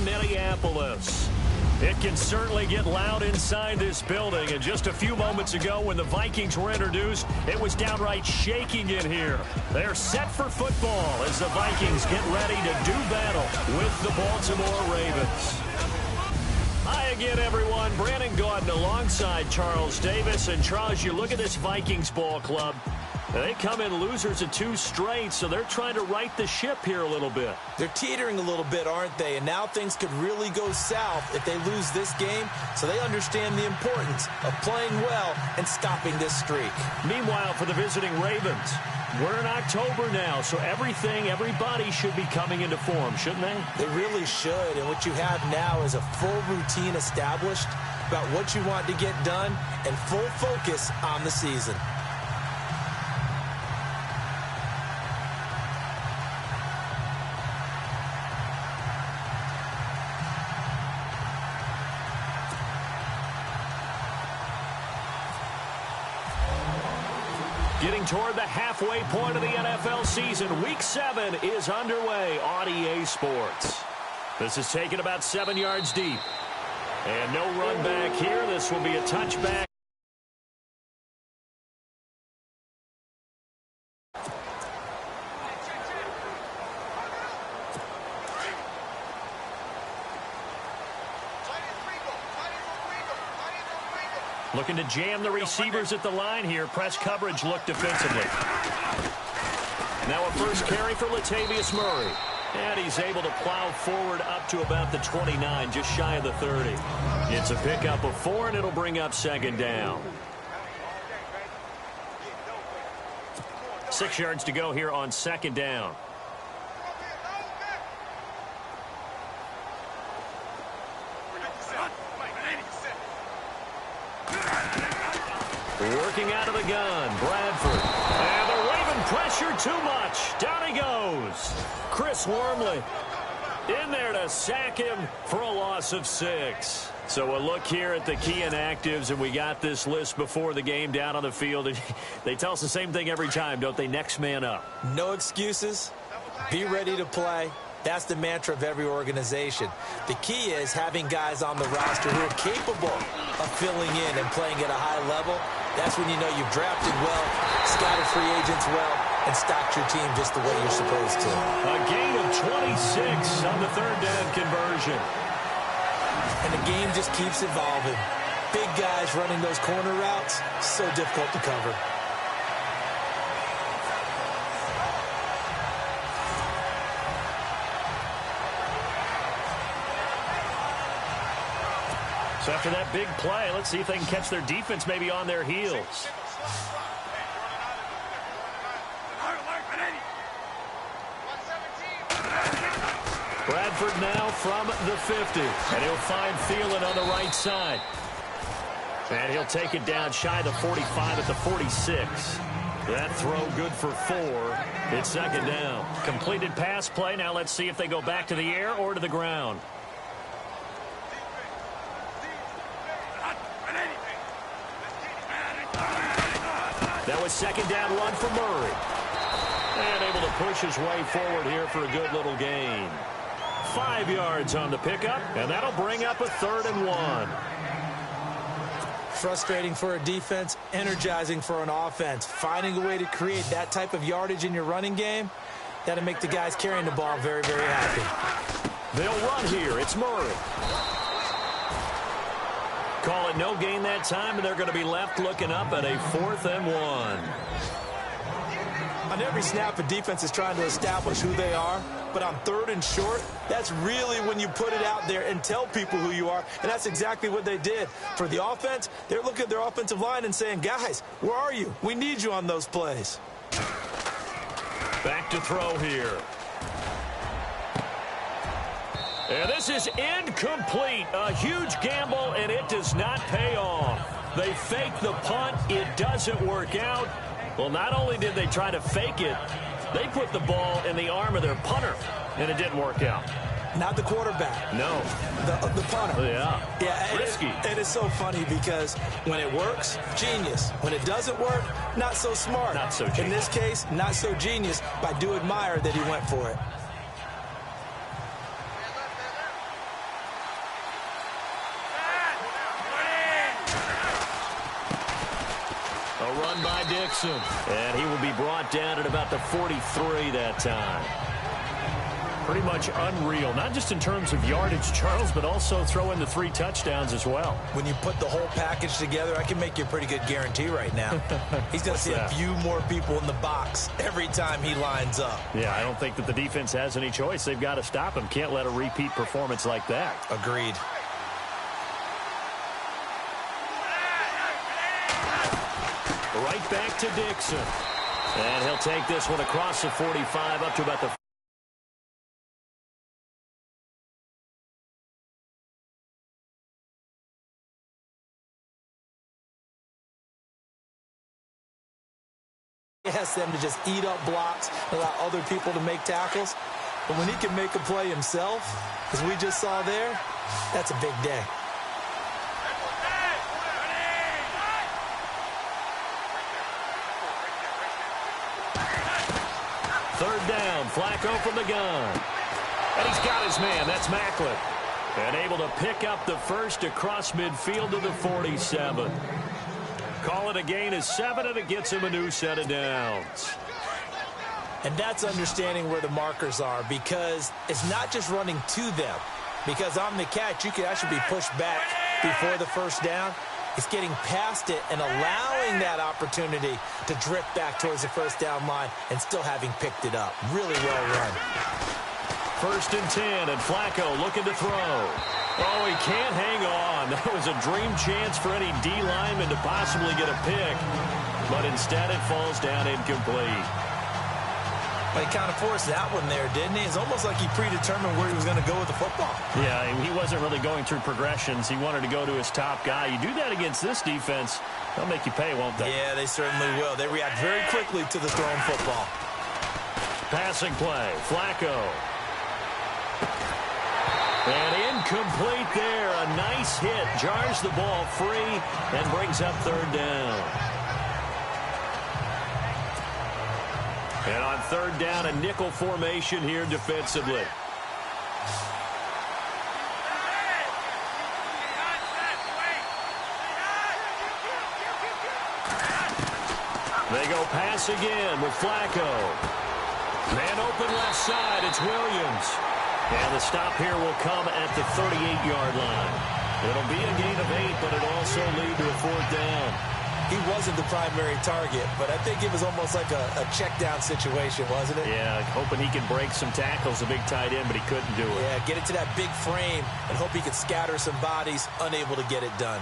Minneapolis. It can certainly get loud inside this building. And just a few moments ago when the Vikings were introduced, it was downright shaking in here. They're set for football as the Vikings get ready to do battle with the Baltimore Ravens. Hi again, everyone. Brandon Gaudin alongside Charles Davis. And Charles, you look at this Vikings ball club. They come in losers of 2 straight, so they're trying to right the ship here a little bit. They're teetering a little bit, aren't they? And now things could really go south if they lose this game, so they understand the importance of playing well and stopping this streak. Meanwhile, for the visiting Ravens, we're in October now, so everybody should be coming into form, shouldn't they? They really should, and what you have now is a full routine established about what you want to get done and full focus on the season. Getting toward the halfway point of the NFL season, Week 7 is underway on EA Sports. This is taken about 7 yards deep. And no run back here. This will be a touchback. Looking to jam the receivers at the line here. Press coverage look defensively. Now a first carry for Latavius Murray. And he's able to plow forward up to about the 29, just shy of the 30. It's a pickup of 4, and it'll bring up second down. 6 yards to go here on second down. Working out of the gun, Bradford. And the Raven pressure too much. Down he goes. Chris Wormley in there to sack him for a loss of 6. So a look here at the key inactives, and we got this list before the game down on the field. And they tell us the same thing every time, don't they? Next man up. No excuses. Be ready to play. That's the mantra of every organization. The key is having guys on the roster who are capable of filling in and playing at a high level. That's when you know you've drafted well, scouted free agents well, and stocked your team just the way you're supposed to. A gain of 26 on the third down conversion. And the game just keeps evolving. Big guys running those corner routes, so difficult to cover. So after that big play, let's see if they can catch their defense maybe on their heels. Bradford now from the 50. And he'll find Thielen on the right side. And he'll take it down shy of the 45 at the 46. That throw good for 4. It's second down. Completed pass play. Now let's see if they go back to the air or to the ground. That was second down run for Murray. And able to push his way forward here for a good little gain. 5 yards on the pickup, and that'll bring up a 3rd and 1. Frustrating for a defense, energizing for an offense. Finding a way to create that type of yardage in your running game, that'll make the guys carrying the ball very, very happy. They'll run here. It's Murray. Call it no gain that time, and they're going to be left looking up at a 4th and 1. On every snap, a defense is trying to establish who they are, but on 3rd and short, that's really when you put it out there and tell people who you are, and that's exactly what they did. For the offense, they're looking at their offensive line and saying, guys, where are you? We need you on those plays. Back to throw here. And this is incomplete. A huge gamble, and it does not pay off. They fake the punt. It doesn't work out. Well, not only did they try to fake it, they put the ball in the arm of their punter, and it didn't work out. Not the quarterback. No. The punter. Yeah. Risky. It is so funny because when it works, genius. When it doesn't work, not so smart. Not so genius. In this case, not so genius, but I do admire that he went for it. A run by Dixon. And he will be brought down at about the 43 that time. Pretty much unreal, not just in terms of yardage, Charles, but also throw in the 3 touchdowns as well. When you put the whole package together, I can make you a pretty good guarantee right now. He's going to see a few more people in the box every time he lines up. Yeah, I don't think that the defense has any choice. They've got to stop him. Can't let a repeat performance like that. Agreed. Right back to Dixon. And he'll take this one across the 45 up to about the He asks them to just eat up blocks, allow other people to make tackles. But when he can make a play himself, as we just saw there, that's a big day. Third down, Flacco from the gun. And he's got his man, that's Macklin. And able to pick up the first across midfield to the 47. Call it a gain of 7, and it gets him a new set of downs. And that's understanding where the markers are, because it's not just running to them. Because on the catch, you could actually be pushed back before the first down. It's getting past it and allowing that opportunity to drift back towards the first down line and still having picked it up. Really well run. 1st and 10, and Flacco looking to throw. Oh, he can't hang on. That was a dream chance for any D lineman to possibly get a pick. But instead it falls down incomplete. But he kind of forced that one there, didn't he? It's almost like he predetermined where he was going to go with the football. Yeah, he wasn't really going through progressions. He wanted to go to his top guy. You do that against this defense, they'll make you pay, won't they? Yeah, they certainly will. They react very quickly to the thrown football. Passing play, Flacco. And incomplete there. A nice hit. Jars the ball free and brings up 3rd down. And on 3rd down, a nickel formation here defensively. They go pass again with Flacco. Man open left side. It's Williams. And the stop here will come at the 38-yard line. It'll be a gain of 8, but it'll also lead to a 4th down. He wasn't the primary target, but I think it was almost like a check down situation, wasn't it? Yeah, hoping he could break some tackles, a big tight end, but he couldn't do it. Yeah, get it to that big frame and hope he could scatter some bodies, unable to get it done.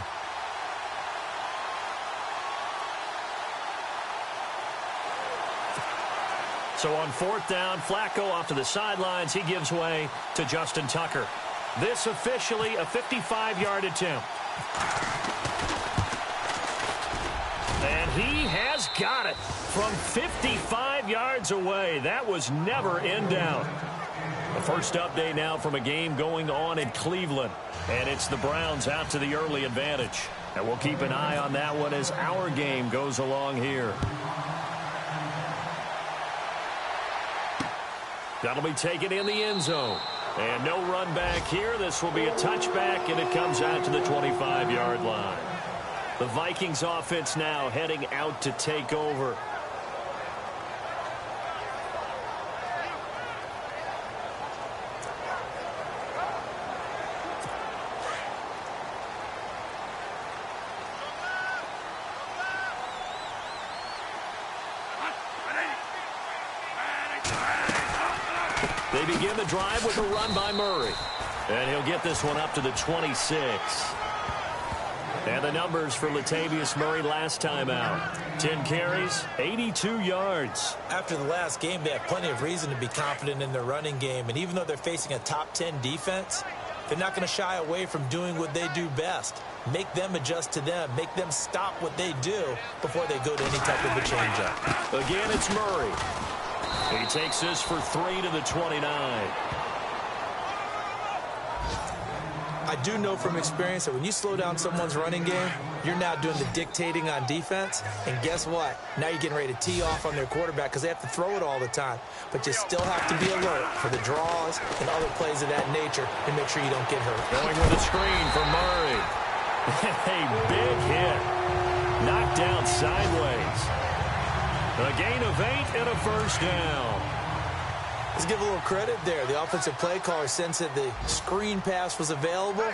So on 4th down, Flacco off to the sidelines. He gives way to Justin Tucker. This officially a 55-yard attempt. And he has got it from 55 yards away. That was never in doubt. The first update now from a game going on in Cleveland. And it's the Browns out to the early advantage. And we'll keep an eye on that one as our game goes along here. That'll be taken in the end zone. And no run back here. This will be a touchback, and it comes out to the 25-yard line. The Vikings offense now heading out to take over. They begin the drive with a run by Murray. And he'll get this one up to the 26. And the numbers for Latavius Murray last time out. 10 carries, 82 yards. After the last game, they have plenty of reason to be confident in their running game. And even though they're facing a top 10 defense, they're not going to shy away from doing what they do best. Make them adjust to them. Make them stop what they do before they go to any type of a change-up. Again, it's Murray. He takes this for 3 to the 29. I do know from experience that when you slow down someone's running game, you're now doing the dictating on defense. And guess what? Now you're getting ready to tee off on their quarterback because they have to throw it all the time. But you still have to be alert for the draws and other plays of that nature and make sure you don't get hurt. Going with a screen for Murray. A big hit. Knocked down sideways. A gain of 8 and a first down. Let's give a little credit there. The offensive play caller sensed that the screen pass was available.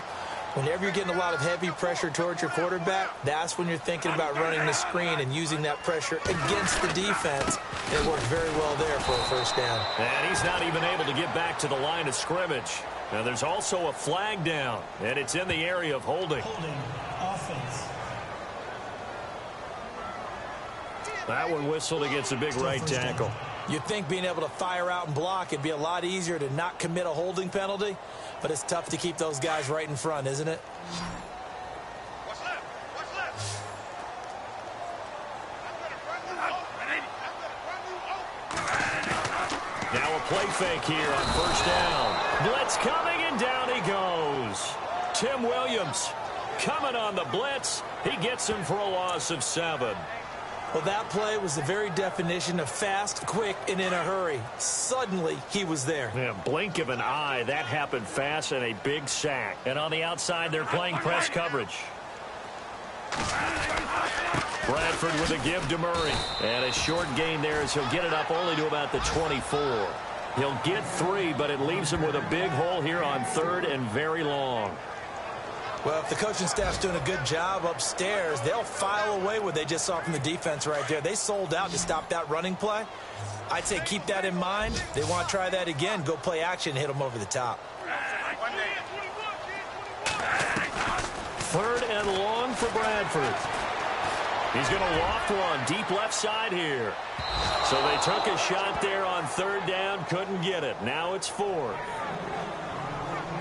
Whenever you're getting a lot of heavy pressure towards your quarterback, that's when you're thinking about running the screen and using that pressure against the defense. It worked very well there for a first down. And he's not even able to get back to the line of scrimmage. Now there's also a flag down, and it's in the area of holding. Holding offense. That one whistled against a big right tackle. You'd think being able to fire out and block it'd be a lot easier to not commit a holding penalty, but it's tough to keep those guys right in front, isn't it? Now a play fake here on first down. Blitz coming, and down he goes. Tim Williams coming on the blitz. He gets him for a loss of 7. Well, that play was the very definition of fast, quick, and in a hurry. Suddenly, he was there. Yeah, blink of an eye. That happened fast, and a big sack. And on the outside, they're playing press coverage. Bradford with a give to Murray. And a short gain there as he'll get it up only to about the 24. He'll get 3, but it leaves him with a big hole here on 3rd and very long. Well, if the coaching staff's doing a good job upstairs, they'll file away what they just saw from the defense right there. They sold out to stop that running play. I'd say keep that in mind. They want to try that again. Go play action, hit them over the top. 3rd and long for Bradford. He's going to loft one deep left side here. So they took a shot there on 3rd down, couldn't get it. Now it's 4.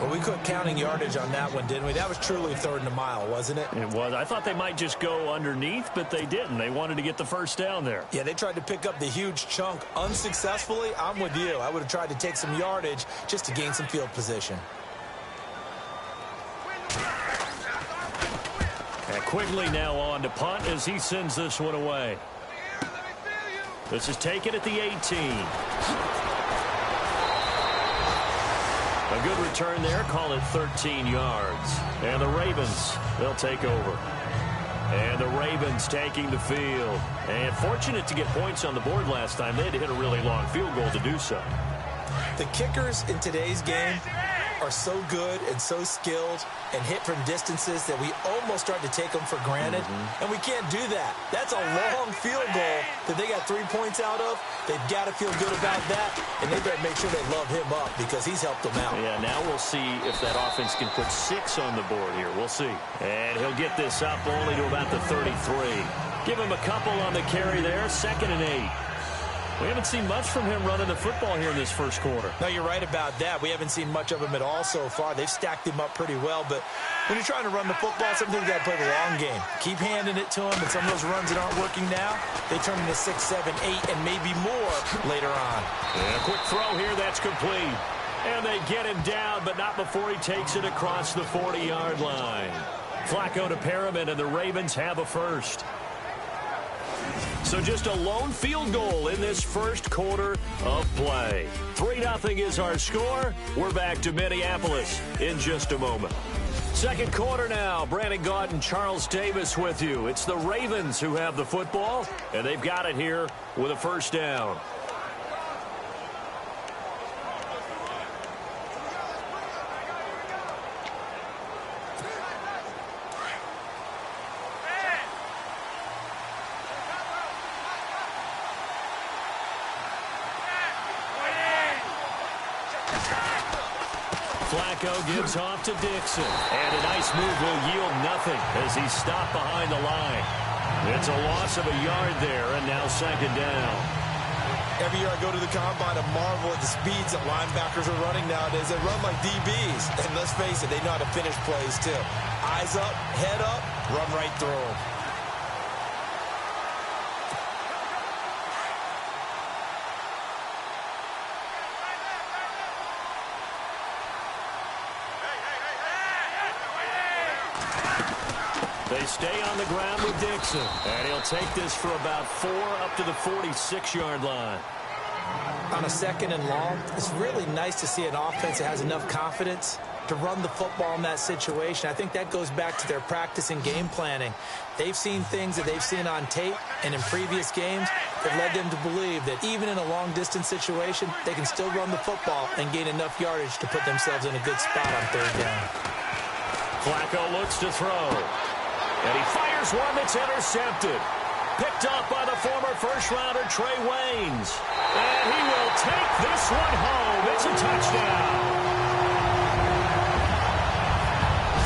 Well, we quit counting yardage on that one, didn't we? That was truly 3rd and a mile, wasn't it? It was. I thought they might just go underneath, but they didn't. They wanted to get the first down there. Yeah, they tried to pick up the huge chunk unsuccessfully. I'm with you. I would have tried to take some yardage just to gain some field position. And Quigley now on to punt as he sends this one away. This is taken at the 18. A good return there. Call it 13 yards. And the Ravens, they'll take over. And the Ravens taking the field. And fortunate to get points on the board last time. They had to hit a really long field goal to do so. The kickers in today's game are so good and so skilled and hit from distances that we almost start to take them for granted. And we can't do that. That's a long field goal that they got 3 points out of. They've got to feel good about that, and they better make sure they love him up because he's helped them out. Yeah, now we'll see if that offense can put 6 on the board here. We'll see. And he'll get this up only to about the 33. Give him a couple on the carry there. 2nd and 8. We haven't seen much from him running the football here in this first quarter. No, you're right about that. We haven't seen much of him at all so far. They've stacked him up pretty well, but when you're trying to run the football, sometimes you got to play the long game. Keep handing it to him, and some of those runs that aren't working now, they turn into 6, 7, 8, and maybe more later on. And a quick throw here, that's complete. And they get him down, but not before he takes it across the 40-yard line. Flacco to Perriman, and the Ravens have a first. So just a lone field goal in this first quarter of play. 3-0 is our score. We're back to Minneapolis in just a moment. Second quarter now. Brandon Gaudin, Charles Davis with you. It's the Ravens who have the football, and they've got it here with a first down. Flacco gives off to Dixon. And a nice move will yield nothing as he's stopped behind the line. It's a loss of a yard there, and now 2nd down. Every year I go to the combine and marvel at the speeds that linebackers are running nowadays. They run like DBs. And let's face it, they know how to finish plays too. Eyes up, head up, run right through them. They stay on the ground with Dixon. And he'll take this for about 4 up to the 46-yard line. On a 2nd and long, it's really nice to see an offense that has enough confidence to run the football in that situation. I think that goes back to their practice and game planning. They've seen things that they've seen on tape and in previous games that led them to believe that even in a long-distance situation, they can still run the football and gain enough yardage to put themselves in a good spot on third down. Flacco looks to throw. And he fires one that's intercepted. Picked up by the former first-rounder Trey Waynes. And he will take this one home. It's a touchdown.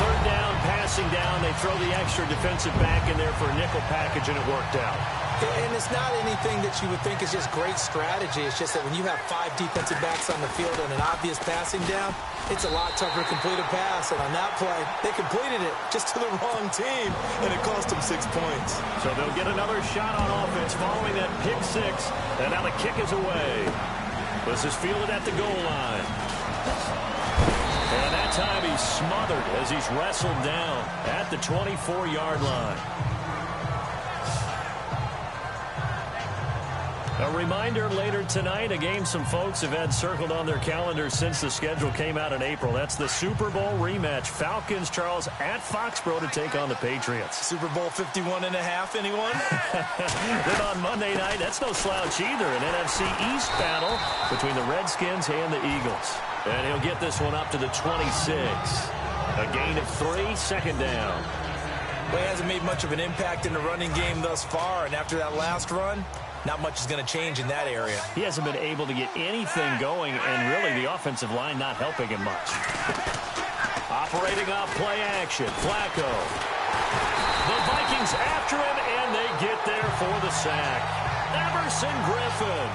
Third down, passing down. They throw the extra defensive back in there for a nickel package, and it worked out. And it's not anything that you would think is just great strategy. It's just that when you have 5 defensive backs on the field and an obvious passing down, it's a lot tougher to complete a pass. And on that play, they completed it just to the wrong team, and it cost them 6 points. So they'll get another shot on offense following that pick 6. And now the kick is away. This is fielded at the goal line. And that time he's smothered as he's wrestled down at the 24-yard line. A reminder later tonight, a game some folks have had circled on their calendars since the schedule came out in April. That's the Super Bowl rematch. Falcons, Charles, at Foxborough to take on the Patriots. Super Bowl 51.5, anyone? Then on Monday night, that's no slouch either. An NFC East battle between the Redskins and the Eagles. And he'll get this one up to the 26. A gain of 3, second down. Well, he hasn't made much of an impact in the running game thus far, and after that last run, not much is going to change in that area. He hasn't been able to get anything going, and really the offensive line not helping him much. Operating off play action, Flacco. The Vikings after him, and they get there for the sack. Everson Griffin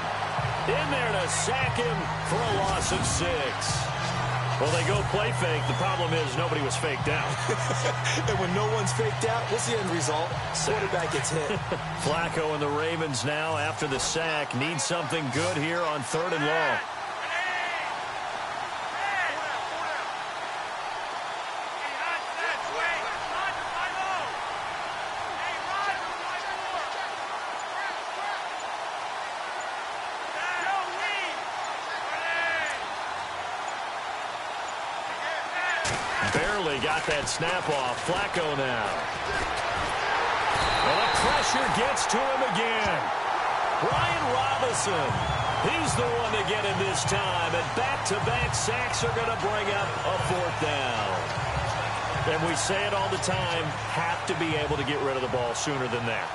in there to sack him for a loss of 6. Well, they go play fake. The problem is nobody was faked out. And when no one's faked out, what's the end result? Quarterback gets hit. Flacco and the Ravens now, after the sack, need something good here on 3rd and long. Barely got that snap off. Flacco now. And the pressure gets to him again. Brian Robinson. He's the one to get him this time. And back-to-back sacks are going to bring up a 4th down. And we say it all the time, have to be able to get rid of the ball sooner than that.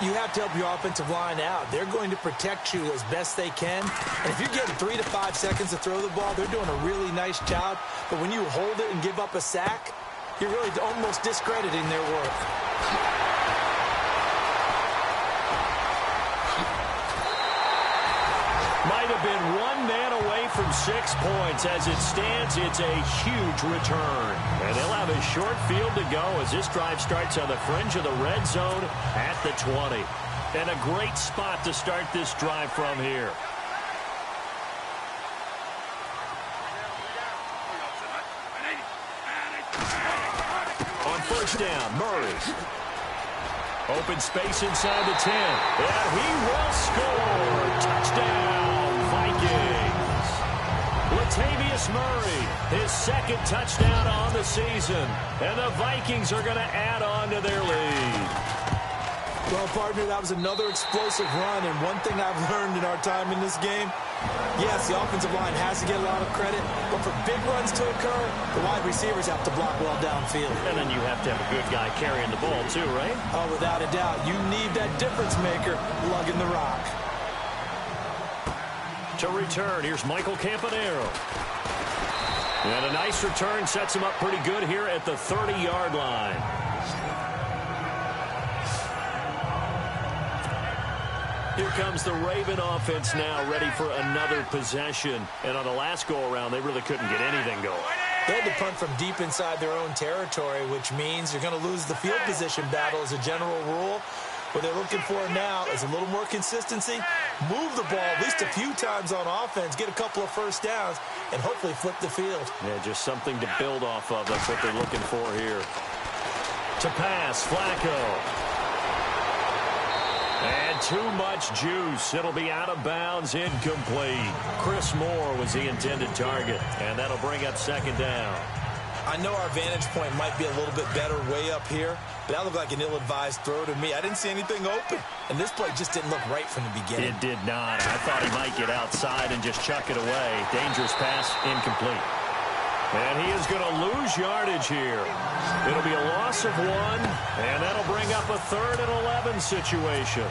You have to help your offensive line out. They're going to protect you as best they can. And if you're getting 3 to 5 seconds to throw the ball, they're doing a really nice job. But when you hold it and give up a sack, you're really almost discrediting their work. Might have been one man away from 6 points. As it stands, it's a huge return. And they'll have a short field to go as this drive starts on the fringe of the red zone at the 20. And a great spot to start this drive from here. On 1st down, Murray. Open space inside the 10. And he will score. Touchdown, Vikings. Latavius Murray, his 2nd touchdown on the season. And the Vikings are going to add on to their lead. Well, partner, that was another explosive run. And one thing I've learned in our time in this game, yes, the offensive line has to get a lot of credit, but for big runs to occur, the wide receivers have to block well downfield. And then you have to have a good guy carrying the ball too, right? Oh, without a doubt. You need that difference maker lugging the rock. To return, here's Michael Campanaro. And a nice return sets him up pretty good here at the 30-yard line. Here comes the Raven offense now, ready for another possession. And on the last go-around, they really couldn't get anything going. They had to punt from deep inside their own territory, which means you're going to lose the field position battle as a general rule. What they're looking for now is a little more consistency, move the ball at least a few times on offense, get a couple of 1st downs, and hopefully flip the field. Yeah, just something to build off of. That's what they're looking for here. To pass, Flacco. And too much juice. It'll be out of bounds, incomplete. Chris Moore was the intended target, and that'll bring up 2nd down. I know our vantage point might be a little bit better way up here, but that looked like an ill-advised throw to me. I didn't see anything open, and this play just didn't look right from the beginning. It did not. I thought he might get outside and just chuck it away. Dangerous pass, incomplete. And he is going to lose yardage here. It'll be a loss of 1, and that'll bring up a 3rd and 11 situation.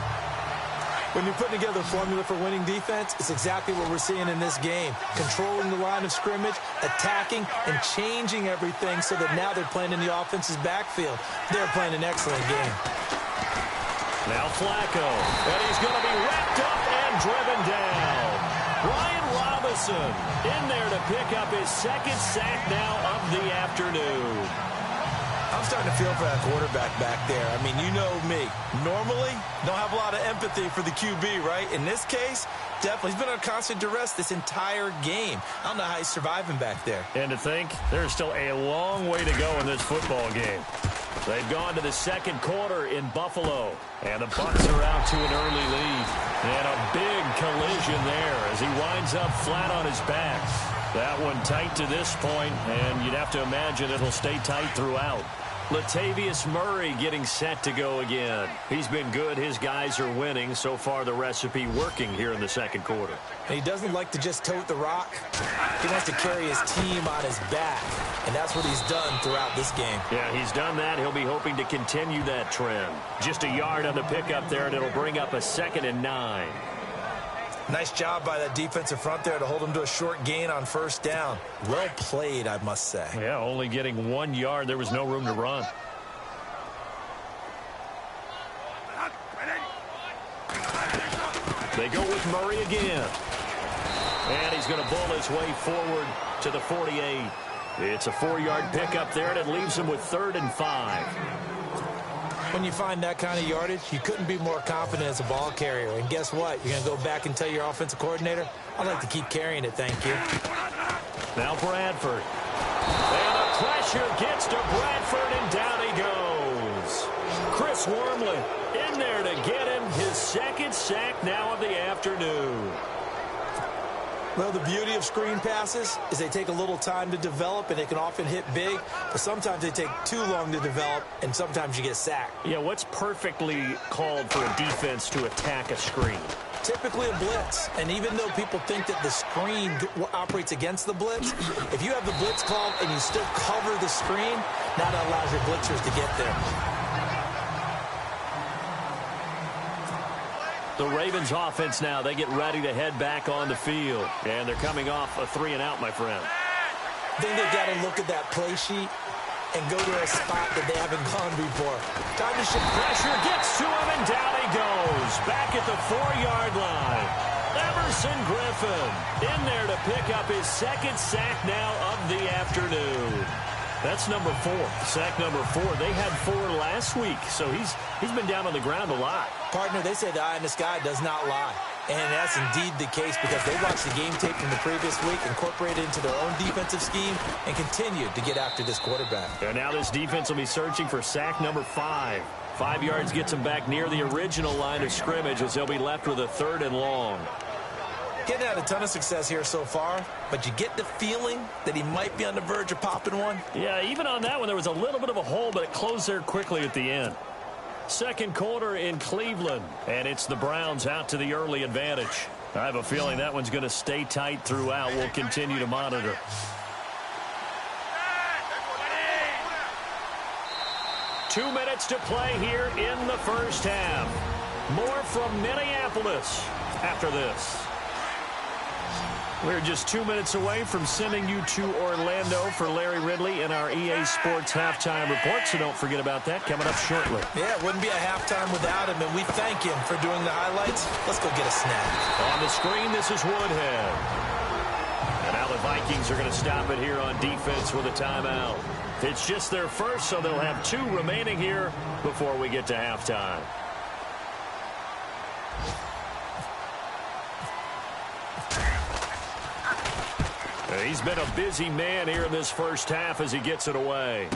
When you're putting together a formula for winning defense, it's exactly what we're seeing in this game. Controlling the line of scrimmage, attacking, and changing everything so that now they're playing in the offense's backfield. They're playing an excellent game. Now Flacco, and he's going to be wrapped up and driven down. Ryan Robinson in there to pick up his 2nd sack now of the afternoon. I'm starting to feel for that quarterback back there. I mean, you know me. Normally, don't have a lot of empathy for the QB, right? In this case, definitely. He's been on constant duress this entire game. I don't know how he's surviving back there. And to think, there's still a long way to go in this football game. They've gone to the 2nd quarter in Buffalo. And the Bucs are out to an early lead. And a big collision there as he winds up flat on his back. That one tight to this point, and you'd have to imagine it'll stay tight throughout. Latavius Murray getting set to go again. He's been good. His guys are winning. So far, the recipe working here in the 2nd quarter. And he doesn't like to just tote the rock. He wants to carry his team on his back, and that's what he's done throughout this game. Yeah, he's done that. He'll be hoping to continue that trend. Just a yard on the pickup there, and it'll bring up a 2nd and 9. Nice job by that defensive front there to hold him to a short gain on 1st down. Well played, I must say. Yeah, only getting 1 yard. There was no room to run. They go with Murray again. And he's going to bull his way forward to the 48. It's a 4-yard pickup there, and it leaves him with 3rd and 5. When you find that kind of yardage, you couldn't be more confident as a ball carrier. And guess what? You're going to go back and tell your offensive coordinator, I'd like to keep carrying it, thank you. Now Bradford. And the pressure gets to Bradford, and down he goes. Chris Wormley in there to get him his 2nd sack now of the afternoon. Well, the beauty of screen passes is they take a little time to develop, and they can often hit big, but sometimes they take too long to develop, and sometimes you get sacked. Yeah, what's perfectly called for a defense to attack a screen? Typically a blitz, and even though people think that the screen operates against the blitz, if you have the blitz called and you still cover the screen, now that allows your blitzers to get there. The Ravens offense now, they get ready to head back on the field. And they're coming off a 3-and-out, my friend. I think they've got to look at that play sheet and go to a spot that they haven't gone before. Time to shift. Pressure gets to him, and down he goes. Back at the 4-yard line. Everson Griffin in there to pick up his 2nd sack now of the afternoon. That's number 4. Sack number 4. They had 4 last week, so he's been down on the ground a lot. Partner, they say the eye in the sky does not lie. And that's indeed the case because they watched the game tape from the previous week, incorporated it into their own defensive scheme, and continued to get after this quarterback. And now this defense will be searching for sack number 5. 5 yards gets them back near the original line of scrimmage as they'll be left with a 3rd and long. Getting had a ton of success here so far, but you get the feeling that he might be on the verge of popping one. Yeah, even on that one, there was a little bit of a hole, but it closed there quickly at the end. 2nd quarter in Cleveland, and it's the Browns out to the early advantage. I have a feeling that one's going to stay tight throughout. We'll continue to monitor. Two minutes to play here in the first half. More from Minneapolis after this. We're just 2 minutes away from sending you to Orlando for Larry Ridley in our EA Sports Halftime Report, so don't forget about that coming up shortly. Yeah, it wouldn't be a halftime without him, and we thank him for doing the highlights. Let's go get a snack. On the screen, this is Woodhead. And now the Vikings are going to stop it here on defense with a timeout. It's just their first, so they'll have 2 remaining here before we get to halftime. He's been a busy man here in this first half as he gets it away.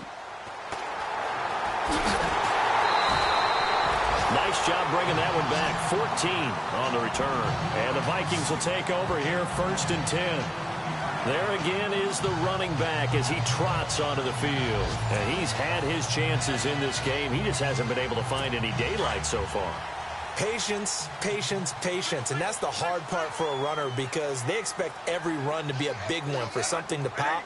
Nice job bringing that one back. 14 on the return. And the Vikings will take over here 1st and 10. There again is the running back as he trots onto the field. And he's had his chances in this game. He just hasn't been able to find any daylight so far. Patience, patience, patience. And that's the hard part for a runner because they expect every run to be a big one for something to pop.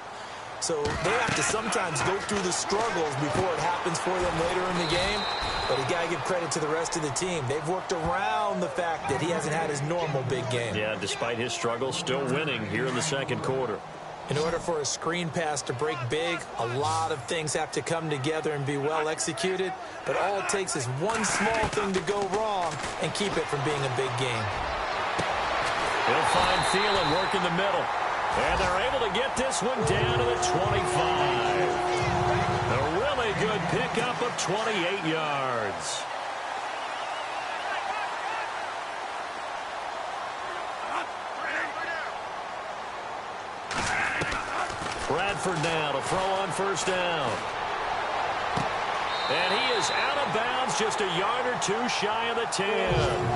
So they have to sometimes go through the struggles before it happens for them later in the game. But you got to give credit to the rest of the team. They've worked around the fact that he hasn't had his normal big game. Yeah, despite his struggles, still winning here in the second quarter. In order for a screen pass to break big, a lot of things have to come together and be well executed. But all it takes is one small thing to go wrong and keep it from being a big game. He'll find Thielen working the middle. And they're able to get this one down to the 25. A really good pickup of 28 yards. Bradford now to throw on first down. And he is out of bounds, just a yard or two shy of the 10.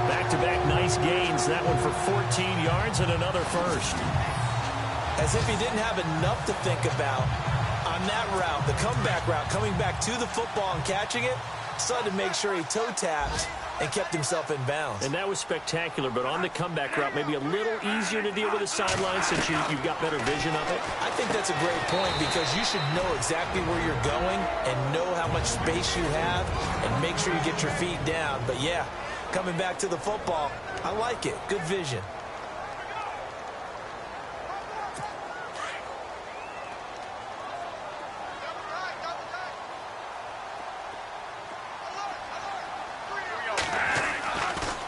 Back-to-back nice gains. That one for 14 yards and another first. As if he didn't have enough to think about on that route, the comeback route, coming back to the football and catching it, decided to make sure he toe-tapped and kept himself in bounds. And that was spectacular, but on the comeback route, maybe a little easier to deal with the sideline since you've got better vision of it. I think that's a great point because you should know exactly where you're going and know how much space you have and make sure you get your feet down. But, yeah, coming back to the football, I like it. Good vision.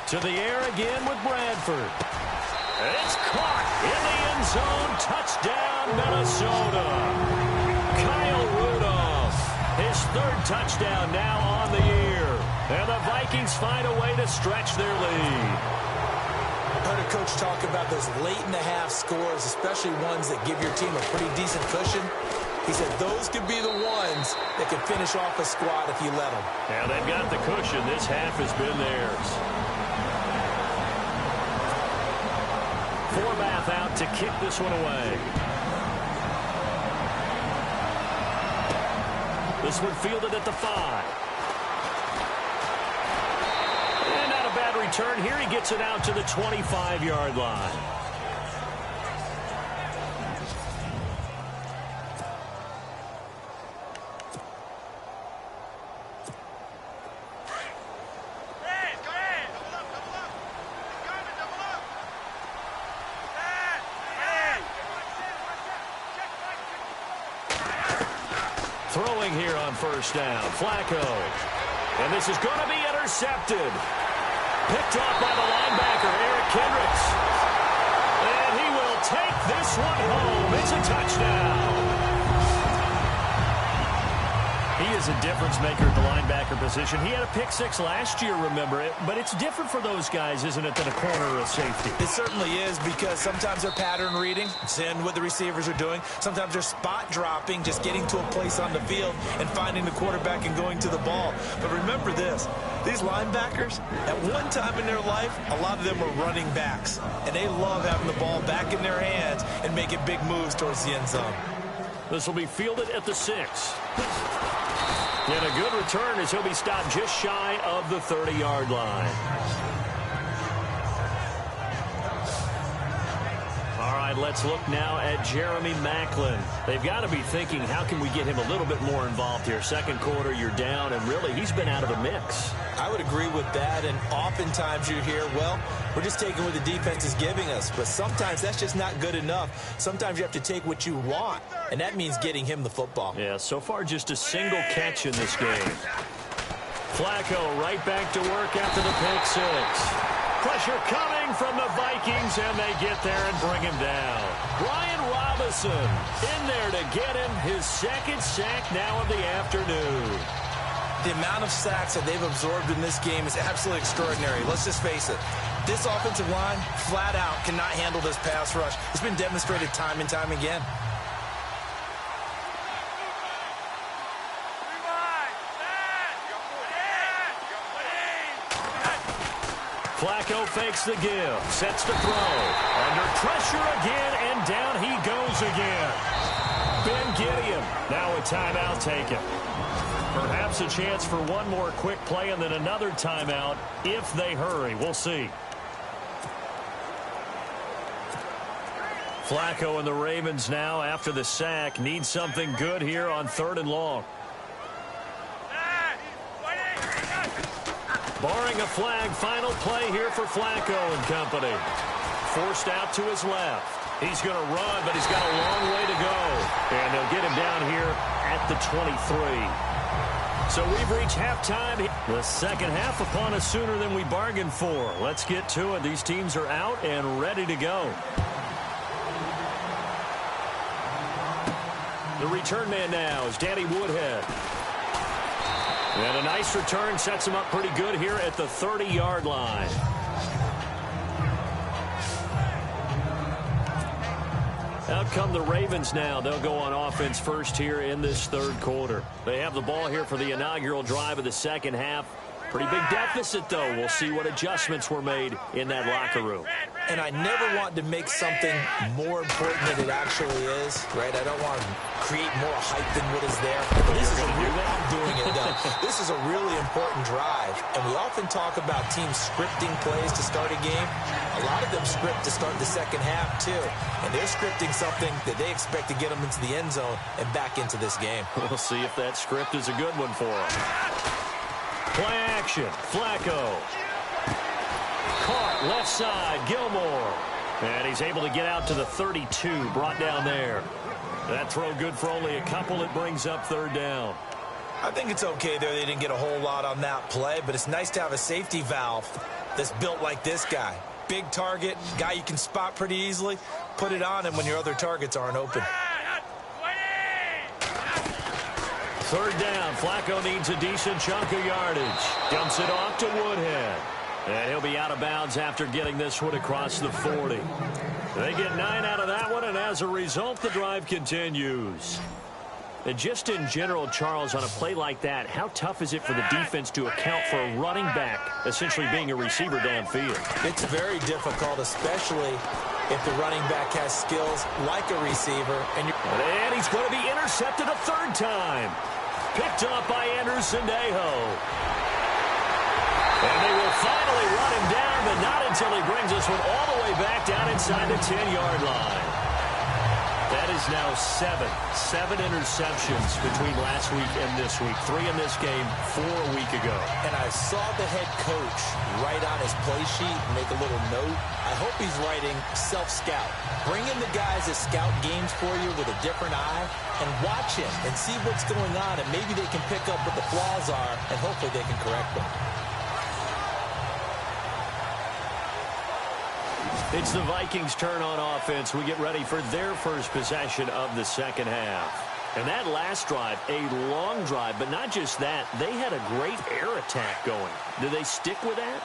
To the air again with Bradford. It's caught in the end zone. Touchdown, Minnesota. Kyle Rudolph, his third touchdown now on the year. And the Vikings find a way to stretch their lead. I heard a coach talk about those late-in-the-half scores, especially ones that give your team a pretty decent cushion. He said those could be the ones that could finish off a squad if you let them. Yeah, they've got the cushion. This half has been theirs. Forbath out to kick this one away. This one fielded at the 5. And not a bad return here. He gets it out to the 25-yard line. Throwing here on first down, Flacco. And this is going to be intercepted. Picked off by the linebacker, Eric Kendricks. And he will take this one home. It's a touchdown. He is a difference maker at the linebacker position. He had a pick six last year, remember it. But it's different for those guys, isn't it, than a corner or a safety? It certainly is because sometimes they're pattern reading, seeing what the receivers are doing. Sometimes they're spot dropping, just getting to a place on the field and finding the quarterback and going to the ball. But remember this, these linebackers, at one time in their life, a lot of them were running backs. And they love having the ball back in their hands and making big moves towards the end zone. This will be fielded at the 6. And a good return as he'll be stopped just shy of the 30-yard line. All right, let's look now at Jeremy Maclin. They've got to be thinking, how can we get him a little bit more involved here? Second quarter, you're down, and really, he's been out of the mix. I would agree with that, and oftentimes you hear, well, we're just taking what the defense is giving us. But sometimes that's just not good enough. Sometimes you have to take what you want, and that means getting him the football. Yeah, so far just a single catch in this game. Flacco right back to work after the pick six. Pressure coming from the Vikings, and they get there and bring him down. Brian Robinson in there to get him his second sack now of the afternoon. The amount of sacks that they've absorbed in this game is absolutely extraordinary. Let's just face it. This offensive line, flat out, cannot handle this pass rush. It's been demonstrated time and time again. Flacco fakes the give, sets the throw. Under pressure again, and And down he goes again. Ben Gideon, now a timeout taken. Perhaps a chance for one more quick play and then another timeout if they hurry. We'll see. Flacco and the Ravens now, after the sack, need something good here on 3rd and long. Barring a flag, final play here for Flacco and company. Forced out to his left. He's going to run, but he's got a long way to go. And they'll get him down here at the 23. So we've reached halftime. The second half upon us sooner than we bargained for. Let's get to it. These teams are out and ready to go. The return man now is Danny Woodhead. And a nice return sets him up pretty good here at the 30-yard line. Out come the Ravens now. They'll go on offense first here in this 3rd quarter. They have the ball here for the inaugural drive of the second half. Pretty big deficit, though. We'll see what adjustments were made in that locker room. And I never want to make something more important than it actually is, right? I don't want to create more hype than what is there. But this is I'm doing it, though. This is a really important drive. And we often talk about teams scripting plays to start a game. A lot of them script to start the second half, too. And they're scripting something that they expect to get them into the end zone and back into this game. We'll see if that script is a good one for them. Play action. Flacco. Caught left side. Gilmore. And he's able to get out to the 32. Brought down there. That throw good for only a couple. It brings up 3rd down. I think it's okay there. They didn't get a whole lot on that play, but it's nice to have a safety valve that's built like this guy. Big target, guy you can spot pretty easily. Put it on him when your other targets aren't open. 3rd down. Flacco needs a decent chunk of yardage. Dumps it off to Woodhead. And he'll be out of bounds after getting this one across the 40. They get 9 out of that one, and as a result, the drive continues. And just in general, Charles, on a play like that, how tough is it for the defense to account for a running back essentially being a receiver downfield? It's very difficult, especially if the running back has skills like a receiver. And he's going to be intercepted a 3rd time. Picked up by Anderson-Dejo. And they will finally run him down, but not until he brings this one all the way back down inside the 10-yard line. That is now 7 interceptions between last week and this week. 3 in this game, 4 a week ago. And I saw the head coach write on his play sheet and make a little note. I hope he's writing self-scout. Bring in the guys that scout games for you with a different eye and watch him and see what's going on, and maybe they can pick up what the flaws are, and hopefully they can correct them. It's the Vikings' turn on offense. We get ready for their first possession of the second half. And that last drive, a long drive, but not just that. They had a great air attack going. Do they stick with that?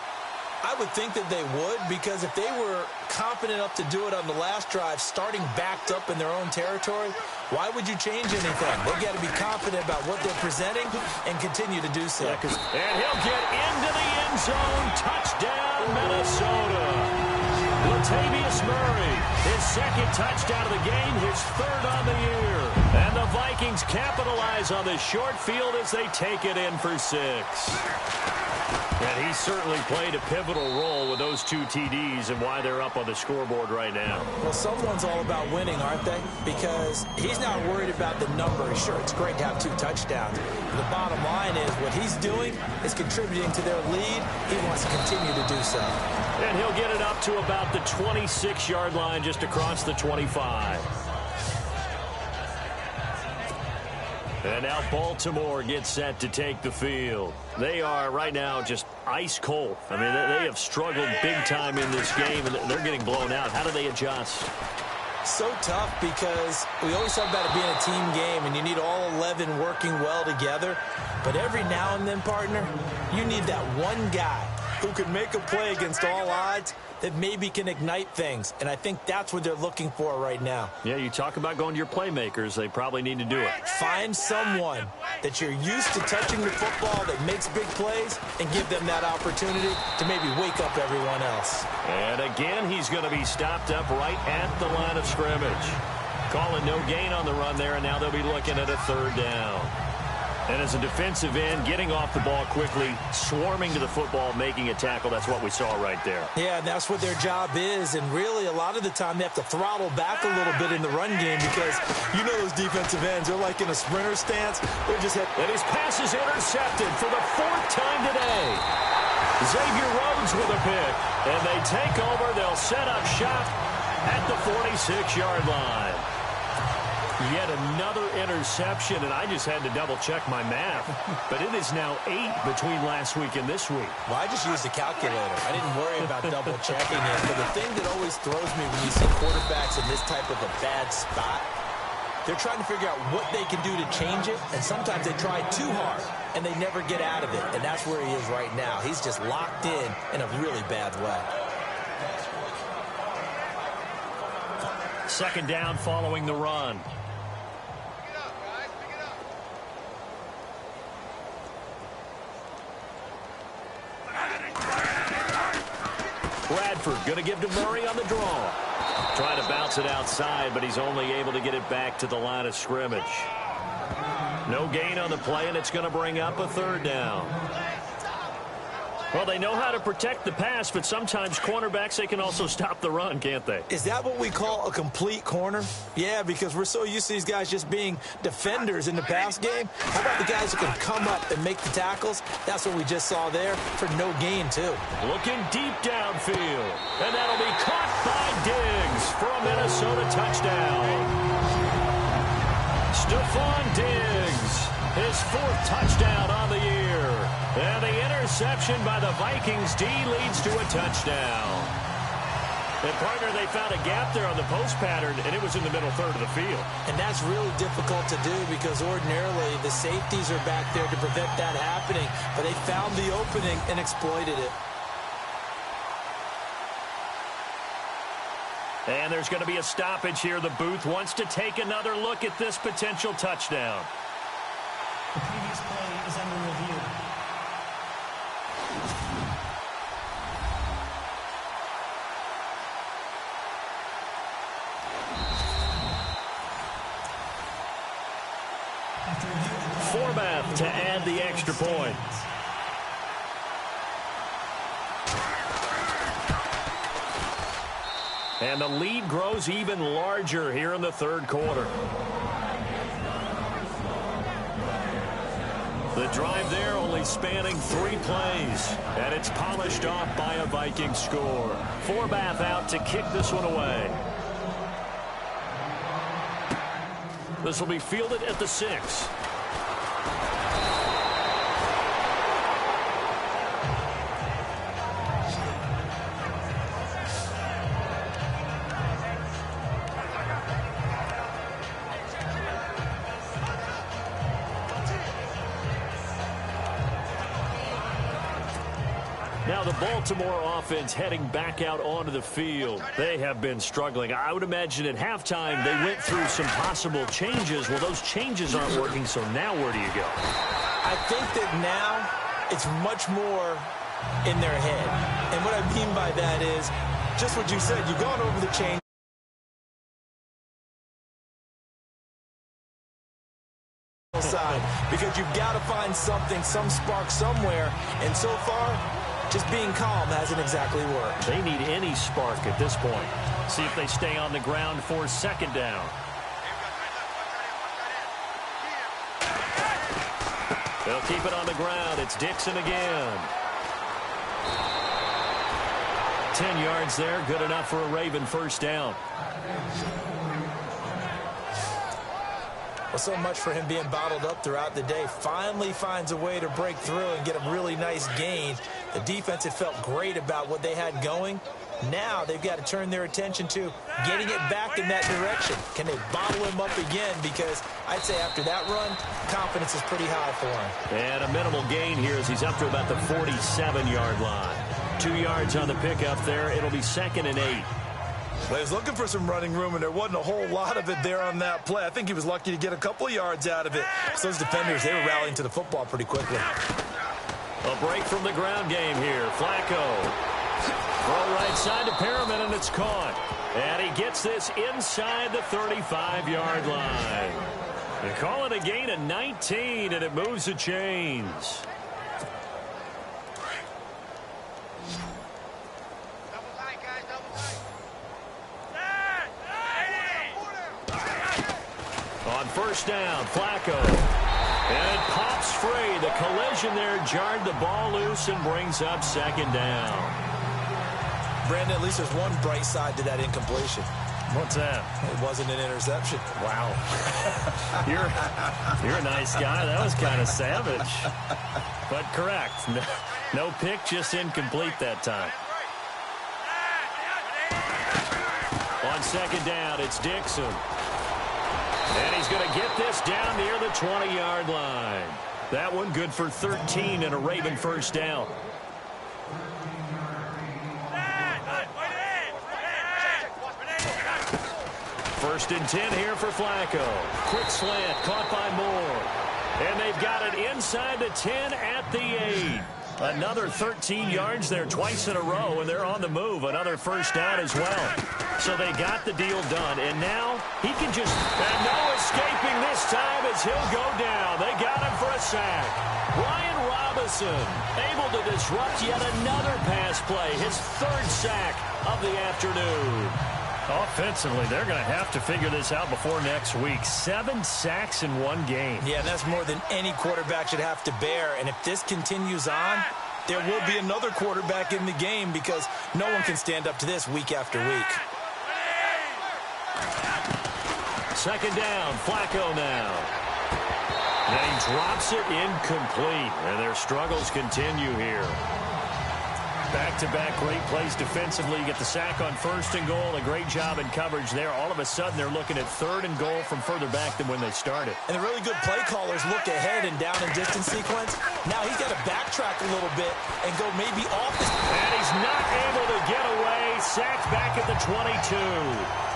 I would think that they would, because if they were confident enough to do it on the last drive, starting backed up in their own territory, why would you change anything? They've got to be confident about what they're presenting and continue to do so. Yeah, and he'll get into the end zone. Touchdown, Minnesota. Latavius Murray, his 2nd touchdown of the game, his 3rd on the year. And the Vikings capitalize on the short field as they take it in for 6. And he certainly played a pivotal role with those 2 TDs and why they're up on the scoreboard right now. Well, someone's all about winning, aren't they? Because he's not worried about the number. Sure, it's great to have 2 touchdowns. The bottom line is what he's doing is contributing to their lead. He wants to continue to do so. And he'll get it up to about the 26-yard line, just across the 25. And now Baltimore gets set to take the field. They are right now just ice cold. I mean, they have struggled big time in this game, and they're getting blown out. How do they adjust? So tough, because we always talk about it being a team game, and you need all 11 working well together. But every now and then, partner, you need that one guy who can make a play against all odds that maybe can ignite things. And I think that's what they're looking for right now. Yeah, you talk about going to your playmakers. They probably need to do it. Find someone that you're used to touching the football that makes big plays and give them that opportunity to maybe wake up everyone else. And again, he's going to be stopped up right at the line of scrimmage. Calling no gain on the run there, and now they'll be looking at a third down. And as a defensive end, getting off the ball quickly, swarming to the football, making a tackle, that's what we saw right there. Yeah, and that's what their job is. And really, a lot of the time, they have to throttle back a little bit in the run game because you know those defensive ends, they're like in a sprinter stance. They're just and his pass is intercepted for the 4th time today. Xavier Rhodes with a pick. And they take over. They'll set up shop at the 46-yard line. Yet another interception, and I just had to double-check my math. But it is now 8 between last week and this week. Well, I just used a calculator. I didn't worry about double-checking it. But the thing that always throws me when you see quarterbacks in this type of a bad spot, they're trying to figure out what they can do to change it, and sometimes they try too hard, and they never get out of it. And that's where he is right now. He's just locked in a really bad way. Second down following the run. Bradford going to give to Murray on the draw. Trying to bounce it outside, but he's only able to get it back to the line of scrimmage. No gain on the play, and it's going to bring up a third down. Well, they know how to protect the pass, but sometimes cornerbacks, they can also stop the run, can't they? Is that what we call a complete corner? Yeah, because we're so used to these guys just being defenders in the pass game. How about the guys who can come up and make the tackles? That's what we just saw there for no gain, too. Looking deep downfield, and that'll be caught by Diggs for a Minnesota touchdown. Stephon Diggs, his 4th touchdown on the year. And the interception by the Vikings D leads to a touchdown. And, partner, they found a gap there on the post pattern, and it was in the middle third of the field. And that's really difficult to do because ordinarily the safeties are back there to prevent that happening. But they found the opening and exploited it. And there's going to be a stoppage here. The booth wants to take another look at this potential touchdown. The previous play is under review. Forbath to add the extra point. And the lead grows even larger here in the third quarter. The drive there only spanning 3 plays. And it's polished off by a Viking score. Forbath out to kick this one away. This will be fielded at the 6. Now the Baltimore offense heading back out onto the field. They have been struggling. I would imagine at halftime they went through some possible changes. Well, those changes aren't working, so now where do you go? I think that now it's much more in their head. And what I mean by that is just what you said. You've gone over the change. Side, because you've got to find something, some spark somewhere. And so far, just being calm hasn't exactly worked. They need any spark at this point. See if they stay on the ground for second down. They'll keep it on the ground. It's Dixon again. 10 yards there, good enough for a Raven first down. Well, so much for him being bottled up throughout the day. Finally finds a way to break through and get a really nice gain. The defense had felt great about what they had going. Now they've got to turn their attention to getting it back in that direction. Can they bottle him up again? Because I'd say after that run, confidence is pretty high for him. And a minimal gain here as he's up to about the 47-yard line. 2 yards on the pickup there. It'll be 2nd and 8. Well, he was looking for some running room, and there wasn't a whole lot of it there on that play. I think he was lucky to get a couple of yards out of it. So those defenders, they were rallying to the football pretty quickly. A break from the ground game here. Flacco. Throw right side to Perriman, and it's caught. And he gets this inside the 35-yard line. They call it a gain of 19, and it moves the chains. On first down, Flacco. And it pops free. The collision there jarred the ball loose and brings up 2nd down. Brandon, at least there's one bright side to that incompletion. What's that? It wasn't an interception. Wow. You're a nice guy. That was kind of savage. But correct. No pick, just incomplete that time. On 2nd down, it's Dixon. And he's going to get this down near the 20-yard line. That one good for 13 and a Raven first down. First and 10 here for Flacco. Quick slant, caught by Moore. And they've got it inside the 10 at the 8. Another 13 yards there twice in a row, and they're on the move. Another first down as well. So they got the deal done, and now he can just... And no escaping this time as he'll go down. They got him for a sack. Brian Robinson able to disrupt yet another pass play. His 3rd sack of the afternoon. Offensively, they're going to have to figure this out before next week. 7 sacks in one game. Yeah, that's more than any quarterback should have to bear. And if this continues on, there will be another quarterback in the game because no one can stand up to this week after week. 2nd down, Flacco now. And he drops it incomplete. And their struggles continue here. Back-to-back great plays defensively. You get the sack on 1st and goal. A great job in coverage there. All of a sudden, they're looking at 3rd and goal from further back than when they started. And the really good play callers look ahead and down and distance sequence. Now he's got to backtrack a little bit and go maybe off his... And he's not able to get away. Sacked back at the 22.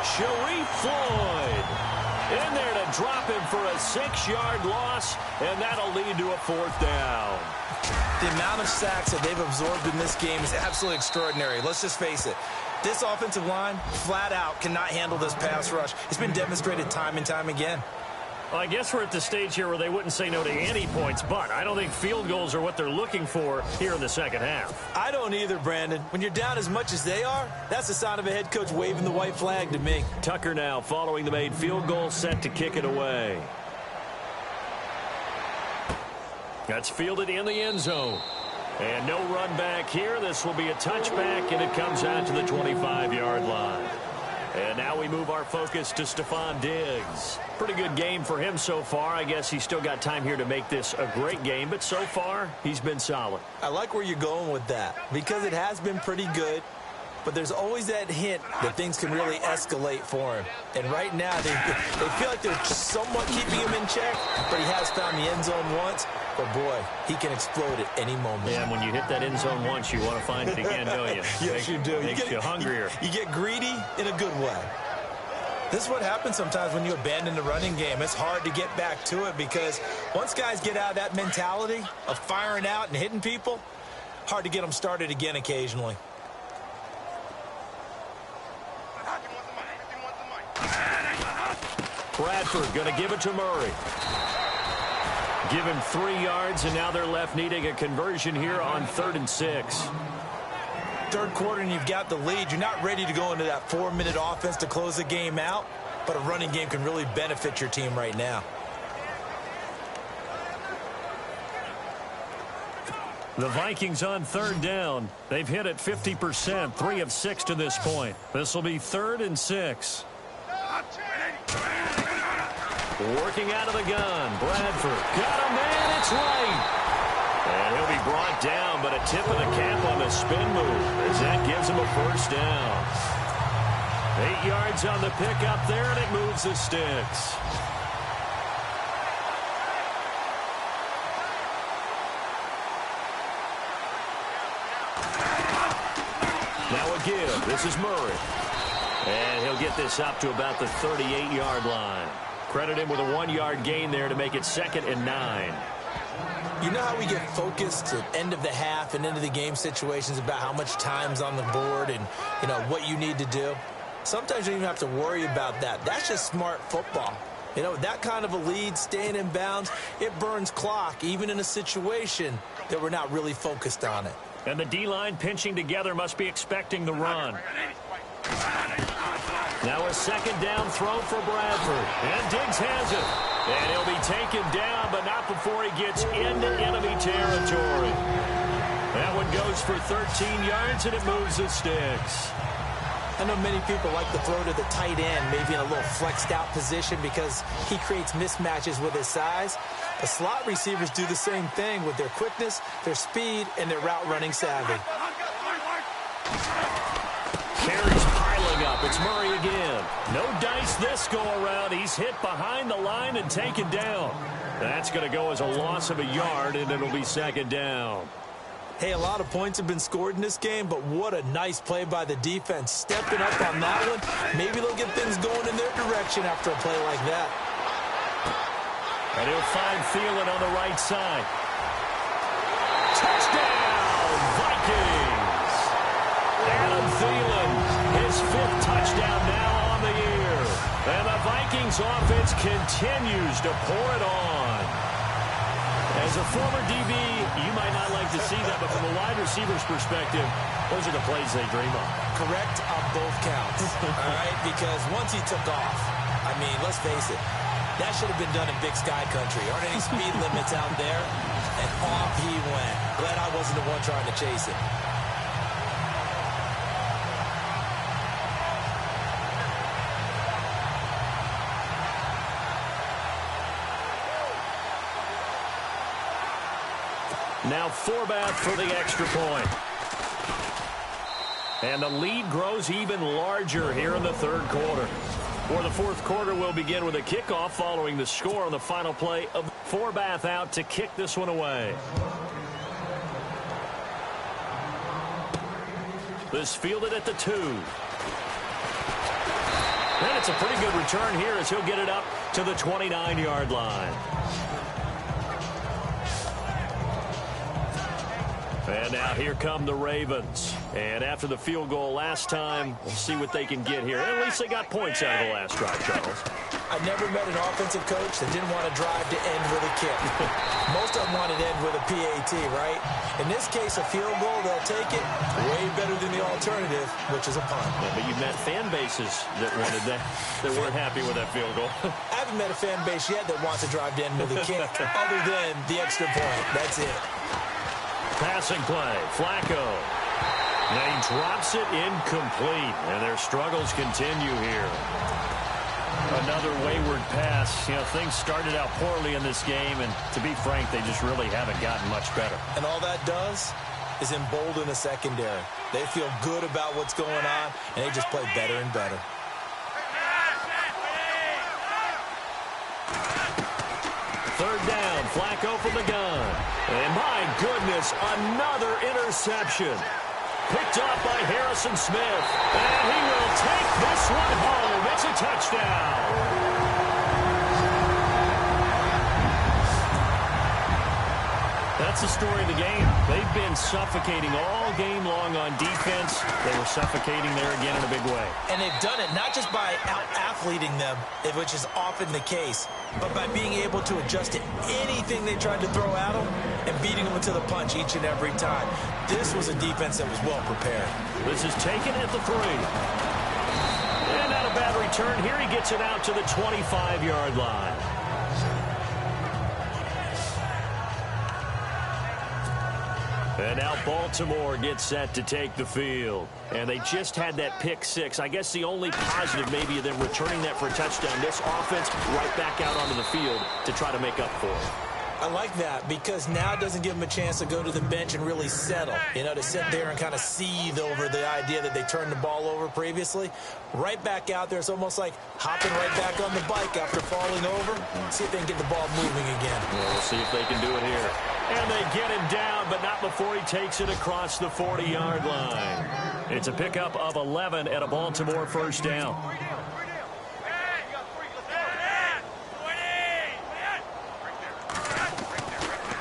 Sharif Floyd in there to drop him for a 6-yard loss, and that'll lead to a 4th down. The amount of sacks that they've absorbed in this game is absolutely extraordinary. Let's just face it. This offensive line, flat out, cannot handle this pass rush. It's been demonstrated time and time again. Well, I guess we're at the stage here where they wouldn't say no to any points, but I don't think field goals are what they're looking for here in the second half. I don't either, Brandon. When you're down as much as they are, that's the sign of a head coach waving the white flag to me. Tucker now following the made field goal, set to kick it away. That's fielded in the end zone. And no run back here. This will be a touchback, and it comes out to the 25-yard line. And now we move our focus to Stephon Diggs. Pretty good game for him so far. I guess he's still got time here to make this a great game, but so far, he's been solid. I like where you're going with that because it has been pretty good, but there's always that hint that things can really escalate for him. And right now, they feel like they're somewhat keeping him in check, but he has found the end zone once. But, boy, he can explode at any moment. Yeah, and when you hit that end zone once, you want to find it again, don't you? Yes, you do. Makes you hungrier. You get greedy in a good way. This is what happens sometimes when you abandon the running game. It's hard to get back to it because once guys get out of that mentality of firing out and hitting people, hard to get them started again occasionally. Bradford going to give it to Murray. Give him 3 yards, and now they're left needing a conversion here on 3rd and 6. Third quarter, and you've got the lead. You're not ready to go into that 4-minute offense to close the game out, but a running game can really benefit your team right now. The Vikings on 3rd down. They've hit it 50%, 3 of 6 to this point. This will be 3rd and 6. Working out of the gun. Bradford got a man. It's right. And he'll be brought down, but a tip of the cap on the spin move as that gives him a first down. 8 yards on the pickup there, and it moves the sticks. give. This is Murray. And he'll get this up to about the 38-yard line. Credit him with a 1-yard gain there to make it 2nd and 9. You know how we get focused at end of the half and into the game situations about how much time's on the board and, you know, what you need to do? Sometimes you don't even have to worry about that. That's just smart football. You know, that kind of a lead, staying in bounds, it burns clock, even in a situation that we're not really focused on it. And the D-line pinching together must be expecting the run. Now a 2nd down throw for Bradford. And Diggs has it. And he'll be taken down, but not before he gets into enemy territory. That one goes for 13 yards, and it moves the sticks. I know many people like to throw to the tight end, maybe in a little flexed out position because he creates mismatches with his size. The slot receivers do the same thing with their quickness, their speed, and their route running savvy. Carries piling up. It's Murray again. No dice this go around. He's hit behind the line and taken down. That's going to go as a loss of a yard, and it'll be 2nd down. Hey, a lot of points have been scored in this game, but what a nice play by the defense. Stepping up on that one. Maybe they'll get things going in their direction after a play like that. And he'll find Thielen on the right side. Touchdown, Vikings! Adam Thielen, his 5th touchdown now on the year. And the Vikings offense continues to pour it on. As a former DB, you might not like to see that, but from a wide receiver's perspective, those are the plays they dream of. Correct on both counts, all right? Because once he took off, I mean, let's face it, that should have been done in Big Sky Country. Aren't any speed limits out there? And off he went. Glad I wasn't the one trying to chase it. Now Forbath for the extra point. And the lead grows even larger here in the 3rd quarter. For the 4th quarter, we'll begin with a kickoff following the score on the final play of Forbath out to kick this one away. This fielded at the 2. And it's a pretty good return here as he'll get it up to the 29-yard line. And now here come the Ravens. And after the field goal last time, we'll see what they can get here. At least they got points out of the last drive, Charles. I never met an offensive coach that didn't want to drive to end with a kick. Most of them wanted to end with a PAT, right? In this case, a field goal, they'll take it way better than the alternative, which is a punt. Yeah, but you've met fan bases that wanted that weren't happy with that field goal. I haven't met a fan base yet that wants to drive to end with a kick other than the extra point. That's it. Passing play, Flacco. And he drops it incomplete, and their struggles continue here. Another wayward pass. You know, things started out poorly in this game, and to be frank, they just really haven't gotten much better. And all that does is embolden the secondary. They feel good about what's going on, and they just play better and better. Third down, Flacco from the gun. And my goodness, another interception. Picked off by Harrison Smith. And he will take this one home. It's a touchdown. That's the story of the game. They've been suffocating all game long on defense. They were suffocating there again in a big way. And they've done it not just by out-athleting them, which is often the case, but by being able to adjust to anything they tried to throw at them and beating them into the punch each and every time. This was a defense that was well prepared. This is taken at the 3. And not a bad return. Here he gets it out to the 25-yard line. And now Baltimore gets set to take the field. And they just had that pick 6. I guess the only positive maybe of them returning that for a touchdown. This offense right back out onto the field to try to make up for it. I like that because now it doesn't give them a chance to go to the bench and really settle. You know, to sit there and kind of seethe over the idea that they turned the ball over previously. Right back out there, it's almost like hopping right back on the bike after falling over. See if they can get the ball moving again. Well, we'll see if they can do it here. And they get him down, but not before he takes it across the 40-yard line. It's a pickup of 11 and a Baltimore first down.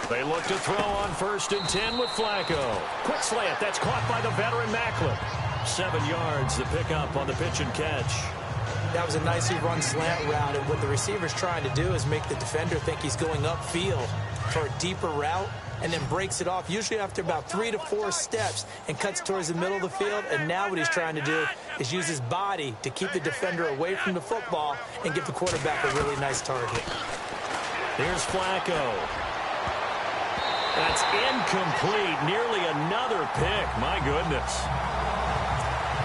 They look to throw on 1st and 10 with Flacco. Quick slant. That's caught by the veteran Macklin. 7 yards, the pickup on the pitch and catch. That was a nicely run slant route, and what the receiver's trying to do is make the defender think he's going upfield for a deeper route, and then breaks it off, usually after about 3 to 4 steps, and cuts towards the middle of the field. And now what he's trying to do is use his body to keep the defender away from the football and give the quarterback a really nice target. Here's Flacco. That's incomplete. Nearly another pick. My goodness.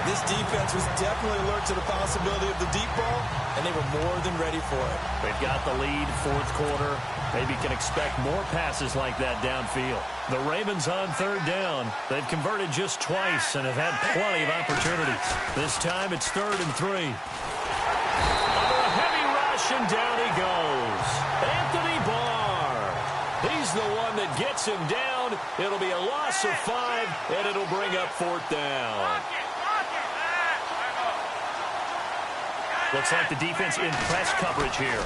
This defense was definitely alert to the possibility of the deep ball, and they were more than ready for it. They've got the lead, 4th quarter. Maybe can expect more passes like that downfield. The Ravens on 3rd down. They've converted just twice and have had plenty of opportunities. This time it's 3rd and 3. Under a heavy rush, and down he goes. Anthony Barr. He's the one that gets him down. It'll be a loss of 5, and it'll bring up 4th down. Looks like the defense in press coverage here.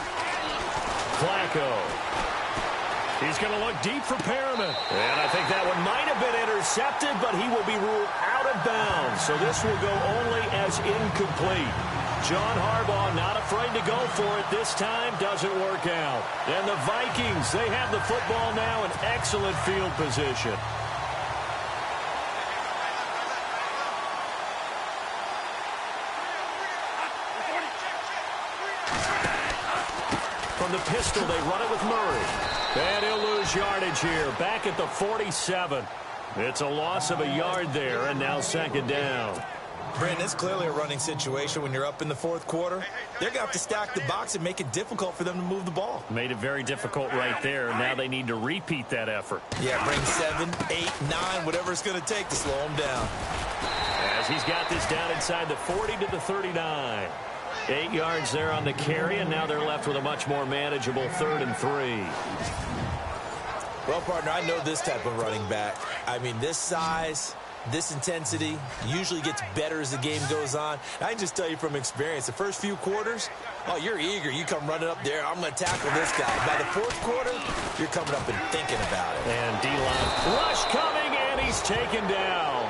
Flacco. He's going to look deep for Perriman. And I think that one might have been intercepted, but he will be ruled out of bounds. So this will go only as incomplete. John Harbaugh not afraid to go for it this time. Doesn't work out. And the Vikings, they have the football now in excellent field position. From the pistol, they run it with Murray. And he'll lose yardage here. Back at the 47. It's a loss of a yard there, and now 2nd down. Brandon, it's clearly a running situation when you're up in the 4th quarter. They're going to have to stack the box and make it difficult for them to move the ball. Made it very difficult right there. Now they need to repeat that effort. Yeah, bring 7, 8, 9, whatever it's going to take to slow them down. As he's got this down inside the 40 to the 39. 8 yards there on the carry, and now they're left with a much more manageable 3rd and 3. Well, partner, I know this type of running back. I mean, this size, this intensity usually gets better as the game goes on. I can just tell you from experience, the first few quarters, oh, you're eager. You come running up there, I'm going to tackle this guy. By the 4th quarter, you're coming up and thinking about it. And D-line rush coming, and he's taken down.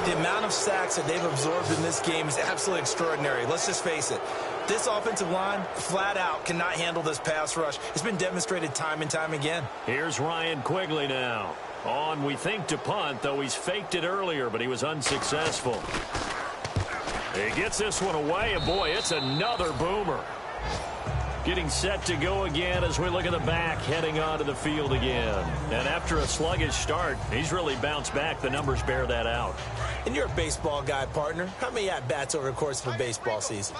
The amount of sacks that they've absorbed in this game is absolutely extraordinary. Let's just face it. This offensive line, flat out, cannot handle this pass rush. It's been demonstrated time and time again. Here's Ryan Quigley now. On, we think, to punt, though he's faked it earlier, but he was unsuccessful. He gets this one away, and boy, it's another boomer. Getting set to go again as we look at the back, heading onto the field again. And after a sluggish start, he's really bounced back. The numbers bear that out. And you're a baseball guy, partner. How many at-bats over the course of a baseball season?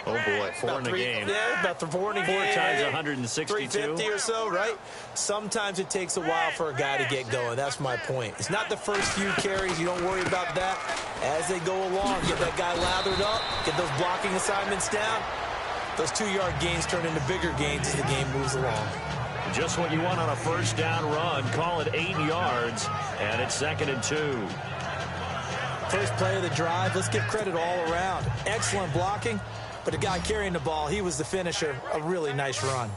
Oh, boy, 4 in a game. Yeah, about 4 in a game. 4 times 162. 350 or so, right? Sometimes it takes a while for a guy to get going. That's my point. It's not the first few carries. You don't worry about that. As they go along, get that guy lathered up, get those blocking assignments down. Those 2-yard gains turn into bigger gains as the game moves along. Just what you want on a 1st down run. Call it 8 yards, and it's 2nd and 2. First play of the drive, let's give credit all around. Excellent blocking, but the guy carrying the ball, he was the finisher. A really nice run.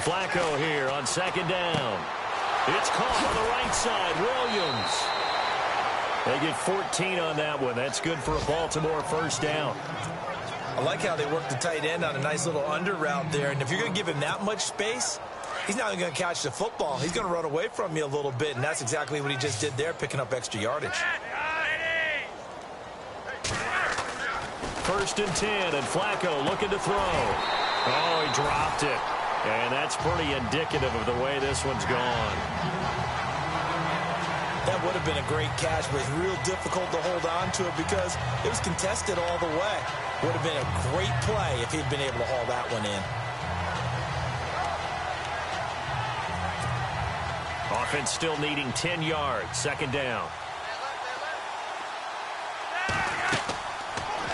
Flacco here on 2nd down. It's caught on the right side. Williams. They get 14 on that one. That's good for a Baltimore 1st down. I like how they work the tight end on a nice little under route there. And if you're going to give him that much space, he's not going to catch the football. He's going to run away from you a little bit, and that's exactly what he just did there, picking up extra yardage. 1st and 10, and Flacco looking to throw. Oh, he dropped it. And that's pretty indicative of the way this one's gone. That would have been a great catch, but it's real difficult to hold on to it because it was contested all the way. Would have been a great play if he'd been able to haul that one in. Offense still needing 10 yards. 2nd down.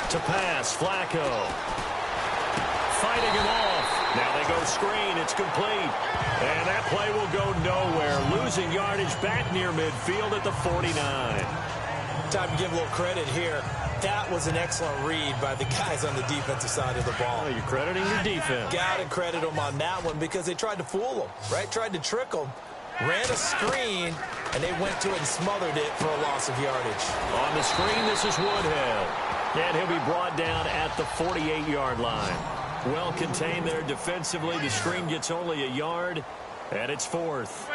To pass, Flacco. Fighting him off. Now they They go screen. It's complete. And that play will go nowhere. Losing yardage back near midfield at the 49. Time to give a little credit here. That was an excellent read by the guys on the defensive side of the ball. Oh, you're crediting your defense. Got to credit them on that one because they tried to fool them, right? Tried to trick them. Ran a screen, and they went to it and smothered it for a loss of yardage. On the screen, this is Woodhead. And he'll be brought down at the 48-yard line. Well contained there defensively. The screen gets only a yard, and it's fourth.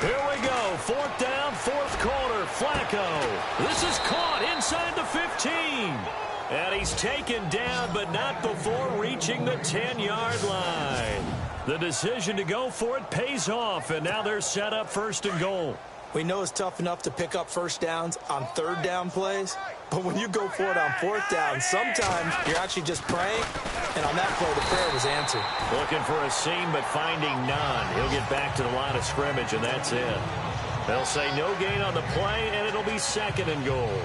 Here we go. Fourth down, fourth quarter. Flacco. This is caught inside the 15. And he's taken down, but not before reaching the 10-yard line. The decision to go for it pays off, and now they're set up first and goal. We know it's tough enough to pick up first downs on third down plays, but when you go for it on fourth down, sometimes you're actually just praying, and on that play, the prayer was answered. Looking for a seam, but finding none. He'll get back to the line of scrimmage, and that's it. They'll say no gain on the play, and it'll be second and goal.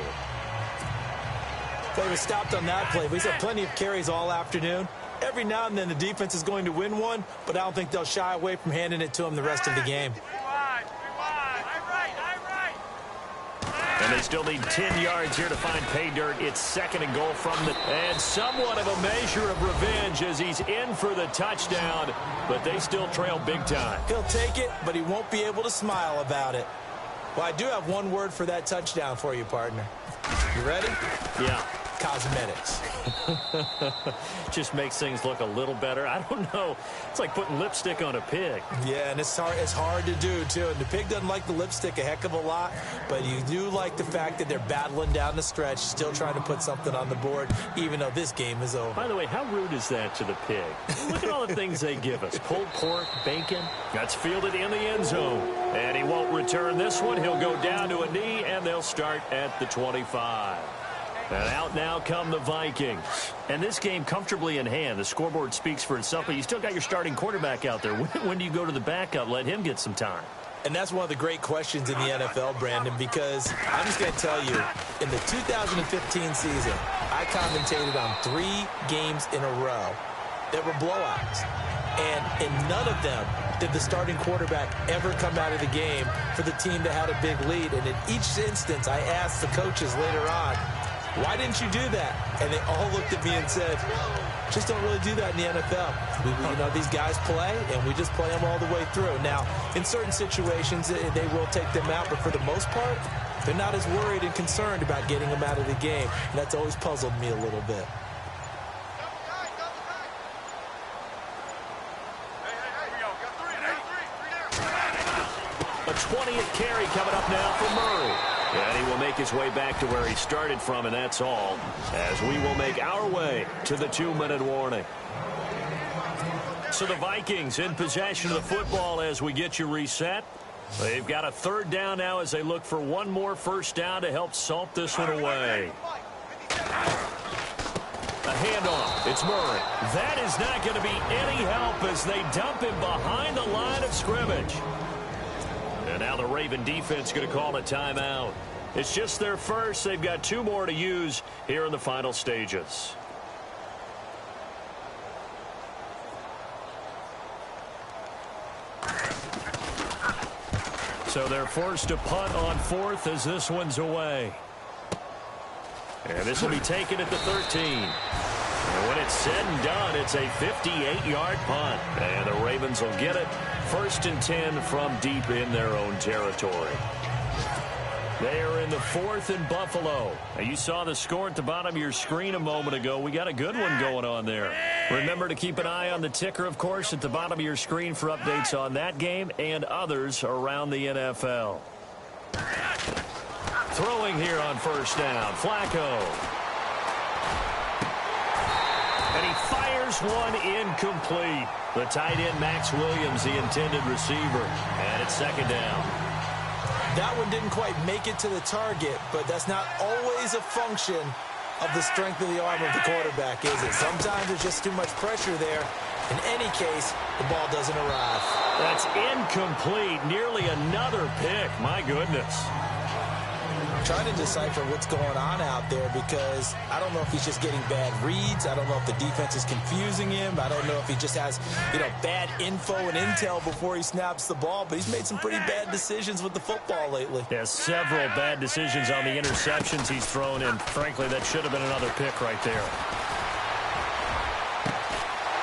They were stopped on that play. We've had plenty of carries all afternoon. Every now and then the defense is going to win one, but I don't think they'll shy away from handing it to them the rest of the game. And they still need 10 yards here to find pay dirt. It's second and goal from the... And somewhat of a measure of revenge as he's in for the touchdown, but they still trail big time. He'll take it, but he won't be able to smile about it. Well, I do have one word for that touchdown for you, partner. You ready? Yeah. Cosmetics. Just makes things look a little better. I don't know. It's like putting lipstick on a pig. Yeah, and it's hard to do, too. And the pig doesn't like the lipstick a heck of a lot, but you do like the fact that they're battling down the stretch, still trying to put something on the board, even though this game is over. By the way, how rude is that to the pig? Look at all the things they give us. Pulled pork, bacon. That's fielded in the end zone. And he won't return this one. He'll go down to a knee, and they'll start at the 25. And out now come the Vikings. And this game comfortably in hand. The scoreboard speaks for itself, but you still got your starting quarterback out there. When do you go to the backup? Let him get some time. And that's one of the great questions in the NFL, Brandon, because I'm just going to tell you, in the 2015 season, I commentated on 3 games in a row that were blowouts. And in none of them did the starting quarterback ever come out of the game for the team that had a big lead. And in each instance, I asked the coaches later on, why didn't you do that? And they all looked at me and said, just don't really do that in the NFL. These guys play, and we just play them all the way through. Now, in certain situations, they will take them out, but for the most part, they're not as worried and concerned about getting them out of the game. And that's always puzzled me a little bit. A 20th carry coming up now for Murray. And he will make his way back to where he started from, and that's all, as we will make our way to the 2-minute warning. So the Vikings in possession of the football as we get you reset. They've got a third down now as they look for one more first down to help salt this one away. A handoff. It's Murray. That is not going to be any help as they dump him behind the line of scrimmage. And now the Raven defense going to call a timeout. It's just their first. They've got 2 more to use here in the final stages. So they're forced to punt on fourth as this one's away. And this will be taken at the 13. And when it's said and done, it's a 58-yard punt. And the Ravens will get it. 1st and 10 from deep in their own territory. They are in the 4th in Buffalo. Now, you saw the score at the bottom of your screen a moment ago. We got a good one going on there. Remember to keep an eye on the ticker, of course, at the bottom of your screen for updates on that game and others around the NFL. Throwing here on first down, Flacco. And he fires one incomplete. The tight end, Max Williams, the intended receiver. And it's second down. That one didn't quite make it to the target, but that's not always a function of the strength of the arm of the quarterback, is it? Sometimes there's just too much pressure there. In any case, the ball doesn't arrive. That's incomplete. Nearly another pick. My goodness. trying to decipher what's going on out there because I don't know if he's just getting bad reads. I don't know if the defense is confusing him. I don't know if he just has, bad info and intel before he snaps the ball, but he's made some pretty bad decisions with the football lately. Yeah, several bad decisions on the interceptions he's thrown in. Frankly, that should have been another pick right there.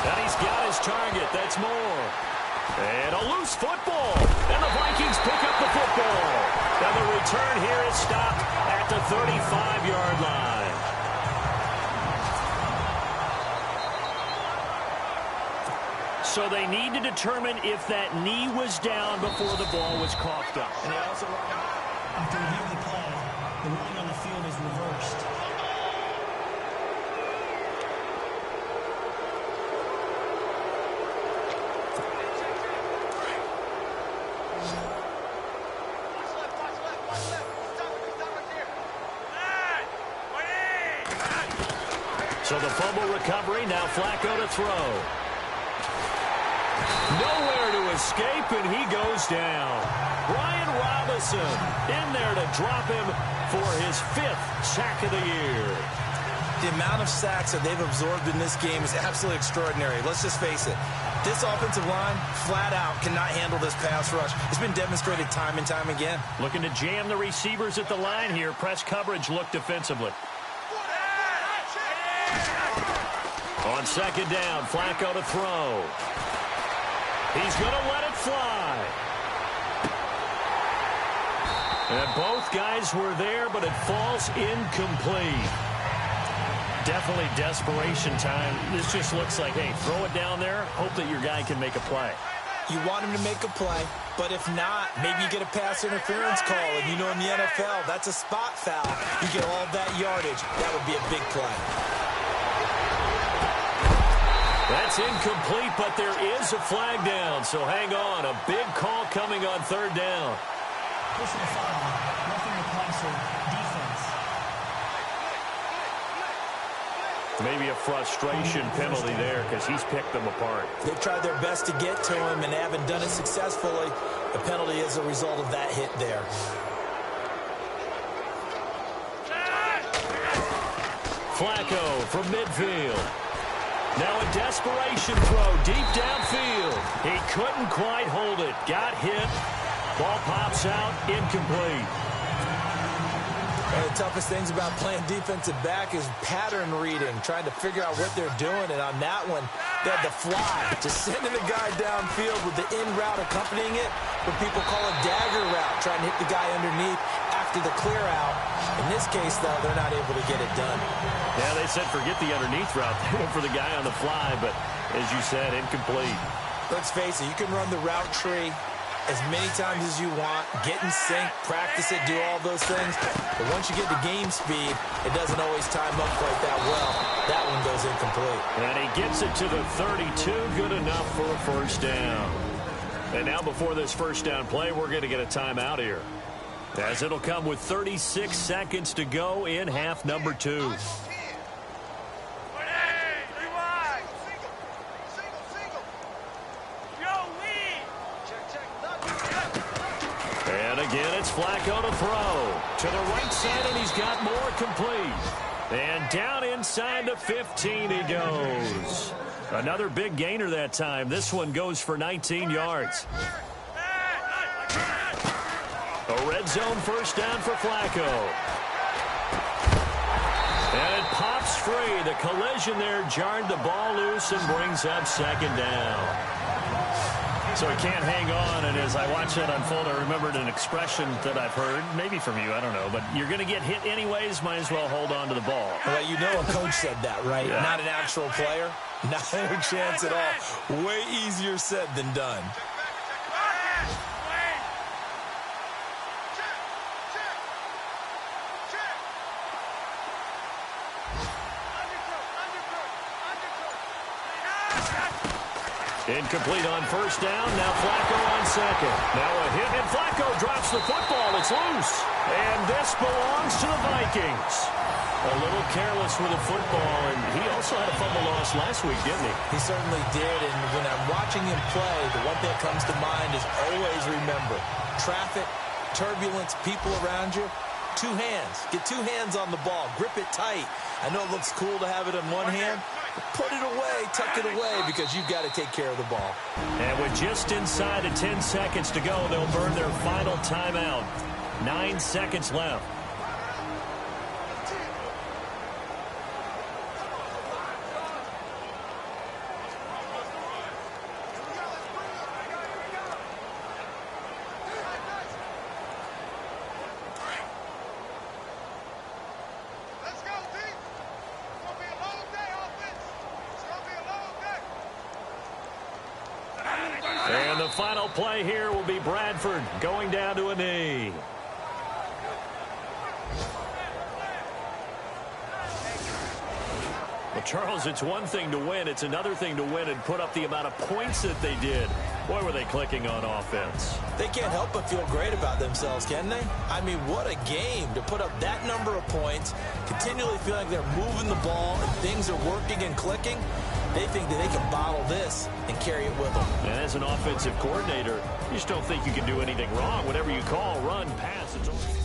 And he's got his target. That's more. And a loose football. And the Vikings pick up the football. And the return here is stopped at the 35-yard line. So they need to determine if that knee was down before the ball was coughed up. And they also, after reviewing the play, the ruling on the field is reversed. So the fumble recovery, now Flacco to throw. Nowhere to escape, and he goes down. Brian Robinson in there to drop him for his 5th sack of the year. The amount of sacks that they've absorbed in this game is absolutely extraordinary. Let's just face it. This offensive line, flat out, cannot handle this pass rush. It's been demonstrated time and time again. Looking to jam the receivers at the line here. Press coverage look defensively. On second down, Flacco to throw. He's going to let it fly. And both guys were there, but it falls incomplete. Definitely desperation time. This just looks like, hey, throw it down there, hope that your guy can make a play. You want him to make a play, but if not, maybe you get a pass interference call. And in the NFL, that's a spot foul. You get all that yardage. That would be a big play. That's incomplete, but there is a flag down, so hang on. A big call coming on third down. Personal foul, roughing the passer, defense. Maybe a frustration penalty there because he's picked them apart. They've tried their best to get to him and haven't done it successfully. The penalty is a result of that hit there. Flacco from midfield. Now a desperation throw deep downfield. He couldn't quite hold it. Got hit. Ball pops out. Incomplete. One of the toughest things about playing defensive back is pattern reading, trying to figure out what they're doing. And on that one, they had the fly, just sending the guy downfield with the in route accompanying it, what people call a dagger route, trying to hit the guy underneath after the clear out. In this case, though, they're not able to get it done. Yeah, they said forget the underneath route. They went for the guy on the fly, but as you said, incomplete. Let's face it, you can run the route tree as many times as you want, get in sync, practice it, do all those things. But once you get to game speed, it doesn't always time up quite that well. That one goes incomplete. And he gets it to the 32, good enough for a first down. And now before this first down play, we're going to get a timeout here, as it'll come with 36 seconds to go in half number 2. And again, it's Flacco to throw. To the right side, and he's got more complete. And down inside the 15 he goes. Another big gainer that time. This one goes for 19 yards. A red zone first down for Flacco. And it pops free. The collision there jarred the ball loose and brings up second down. So he can't hang on, and as I watch that unfold, I remembered an expression that I've heard, maybe from you, I don't know, but you're going to get hit anyways, might as well hold on to the ball. Well, you know a coach said that, right? Yeah. Not an actual player. Not a chance at all. Way easier said than done. Incomplete on first down. Now Flacco on second. Now a hit, and Flacco drops the football. It's loose. And this belongs to the Vikings. A little careless with the football, and he also had a fumble loss last week, didn't he? He certainly did, and when I'm watching him play, the one thing that comes to mind is always remember, traffic, turbulence, people around you, two hands. Get two hands on the ball. Grip it tight. I know it looks cool to have it in one hand, but put it away, tuck it away, because you've got to take care of the ball. And with just inside of 10 seconds to go, they'll burn their final timeout. 9 seconds left. And the final play here will be Bradford going down to a knee. Well, Charles, it's one thing to win. It's another thing to win and put up the amount of points that they did. Boy, were they clicking on offense. They can't help but feel great about themselves, can they? I mean, what a game to put up that number of points, continually feeling like they're moving the ball and things are working and clicking. They think that they can bottle this and carry it with them. And as an offensive coordinator, you just don't think you can do anything wrong. Whatever you call, run, pass, it's over.